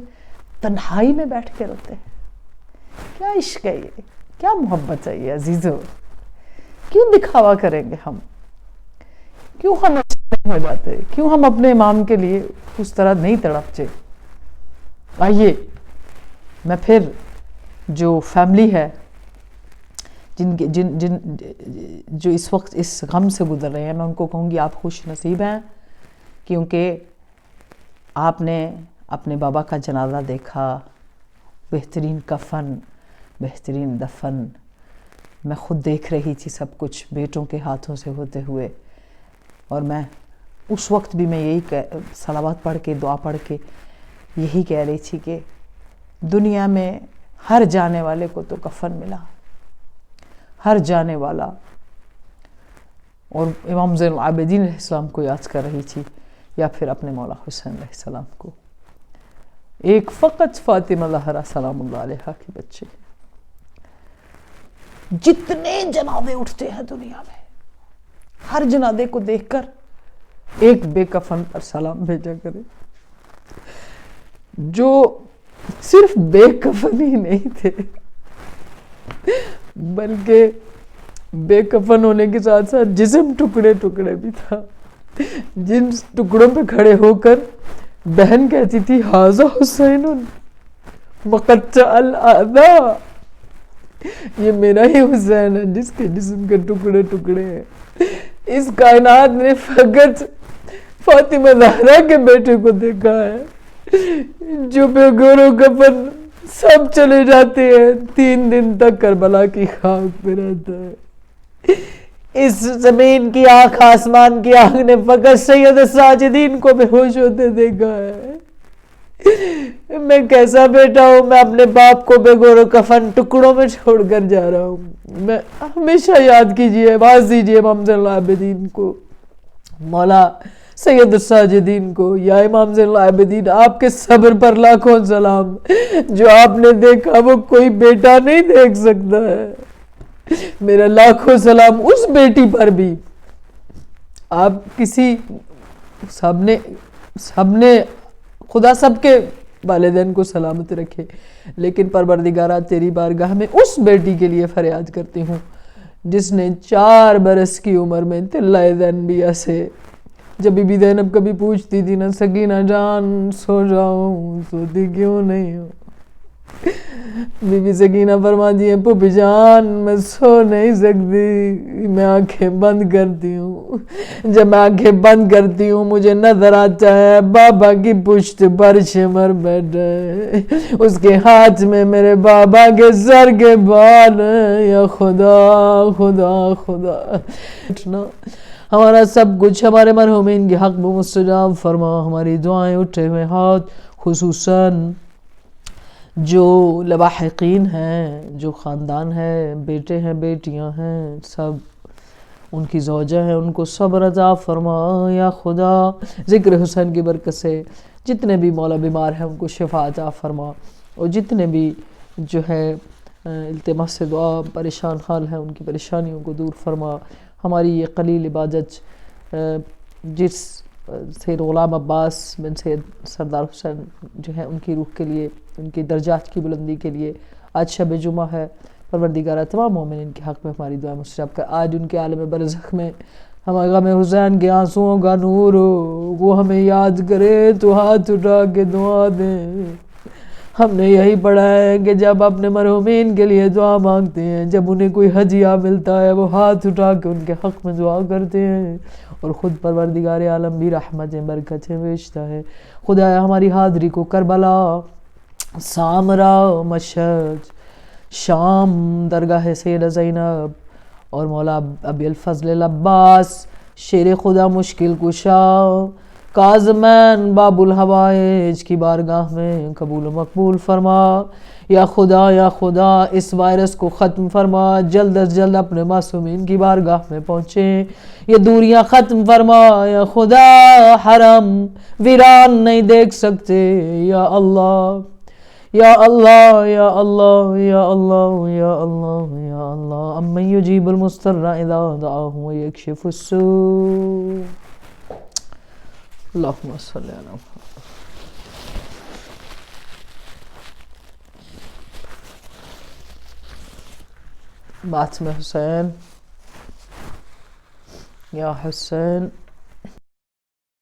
تنہائی میں بیٹھ کے روتے ہیں. کیا عشق ہے یہ، کیا محبت ہے یہ عزیزو. کیوں دکھاوا کریں گے ہم، کیوں ہم ہو جاتے، کیوں ہم اپنے امام کے لیے اس طرح نہیں تڑپتے. آئیے میں پھر جو فیملی ہے جو اس وقت اس غم سے گزر رہے ہیں، میں ان کو کہوں گی آپ خوش نصیب ہیں، کیونکہ آپ نے اپنے بابا کا جنازہ دیکھا، بہترین کفن، بہترین دفن. میں خود دیکھ رہی تھی سب کچھ بیٹوں کے ہاتھوں سے ہوتے ہوئے، اور میں اس وقت بھی میں یہی صلوات پڑھ کے دعا پڑھ کے یہی کہہ رہی تھی کہ دنیا میں ہر جانے والے کو تو کفن ملا، ہر جانے والا. اور امام زین العابدین علیہ السلام کو یاد کر رہی تھی، یا پھر اپنے مولا حسین علیہ السلام کو. ایک فقط فاطمہ زہرا سلام اللہ علیہا کے بچے. جتنے جنازے اٹھتے ہیں دنیا میں، ہر جنازے کو دیکھ کر ایک بے کفن پر سلام بھیجا کرے، جو صرف بے کفن ہی نہیں تھے بلکہ بے کفن ہونے کے ساتھ ساتھ جسم ٹکڑے ٹکڑے بھی تھا، جن ٹکڑوں پہ کھڑے ہو کر بہن کہتی تھی ھذا حسین مقطع الاعضاء، یہ میرا ہی حسین ہے جس کے جسم کے ٹکڑے ٹکڑے ہیں. اس کائنات نے فقط فاطمہ زہرا کے بیٹے کو دیکھا ہے جو بے گور و کفن سب چلے جاتے ہیں، 3 دن تک کربلا کی خاک پہ رہتا ہے. اس زمین کی آنکھ، آسمان کی آنکھ نے فقط سید الساجدین کو بے ہوش ہوتے دیکھا ہے. میں کیسا بیٹا ہوں، میں اپنے باپ کو بے گور و کفن ٹکڑوں میں چھوڑ کر جا رہا ہوں. میں ہمیشہ یاد کیجئے، باز دیجئے امام زین العابدین کو، مولا سید الساجدین کو. یا امام زین العابدین، آپ کے صبر پر لاکھوں سلام. جو آپ نے دیکھا وہ کوئی بیٹا نہیں دیکھ سکتا ہے. میرا لاکھوں سلام اس بیٹی پر بھی. آپ کسی سب نے خدا سب کے والدین کو سلامت رکھے، لیکن پروردگارہ تیری بارگاہ میں اس بیٹی کے لیے فریاد کرتی ہوں جس نے 4 برس کی عمر میں طلۂ زینبیہ سے، جب بی بی زینب کبھی پوچھتی تھی نا سکینہ جان سو جاؤں، سوتی کیوں نہیں ہو، بی بی سکینہ فرماتی ہیں پھوپھی جان میں سو نہیں سکتی، میں آنکھیں بند کرتی ہوں. جب میں آنکھیں بند کرتی ہوں مجھے نظر آتا ہے بابا کی پشت پر شمر بیٹھے، اس کے ہاتھ میں میرے بابا کے سر کے بال ہیں. یا خدا خدا خدا، ہمارا سب کچھ ہمارے مرحومین کے حق میں مستجاب فرما. ہماری دعائیں اٹھے ہوئے ہاتھ، خصوصاً جو لواحقین ہیں، جو خاندان ہے، بیٹے ہیں بیٹیاں ہیں، سب ان کی زوجہ ہیں، ان کو صبر عطا فرما. یا خدا ذکر حسین کی برکت سے جتنے بھی مولا بیمار ہیں ان کو شفا عطا فرما، اور جتنے بھی جو ہے التماس سے دعا پریشان حال ہیں ان کی پریشانیوں کو دور فرما. ہماری یہ قلیل عبادت جس سید غلام عباس بن سید سردار حسین جو ہے ان کی روح کے لیے، ان کی درجات کی بلندی کے لیے آج شب جمعہ ہے، پروردگارہ تمام مومنین کے حق میں ہماری دعا مستجاب کر. آج ان کے عالم برزخ میں ہمارے غم حسین کے آنسوؤں کا نور ہو، وہ ہمیں یاد کرے تو ہاتھ اٹھا کے دعا دیں. ہم نے یہی پڑھا ہے کہ جب اپنے مرحومین کے لیے دعا مانگتے ہیں، جب انہیں کوئی ہدیہ ملتا ہے وہ ہاتھ اٹھا کے ان کے حق میں دعا کرتے ہیں، اور خود پروردگار عالم بھی رحمتیں برکتیں بھیجتا ہے. خدایا ہماری حاضری کو کربلا، سامرا، مشہد، شام، درگاہ سیدہ زینب اور مولا ابی الفضل العباس شیر خدا مشکل کشا کاظمین باب الحوائج کی بارگاہ میں قبول و مقبول فرما. یا خدا اس وائرس کو ختم فرما، جلد از جلد اپنے معصومین کی بارگاہ میں پہنچیں، یہ دوریاں ختم فرما. یا خدا حرم ویران نہیں دیکھ سکتے، یا اللہ یا اللہ یا اللہ یا اللہ یا اللہ یا اللہ امن یجیب المضطر اذا دعاہ ویکشف السوء اللہم صلی علی محمد. بات میں حسین یا حسین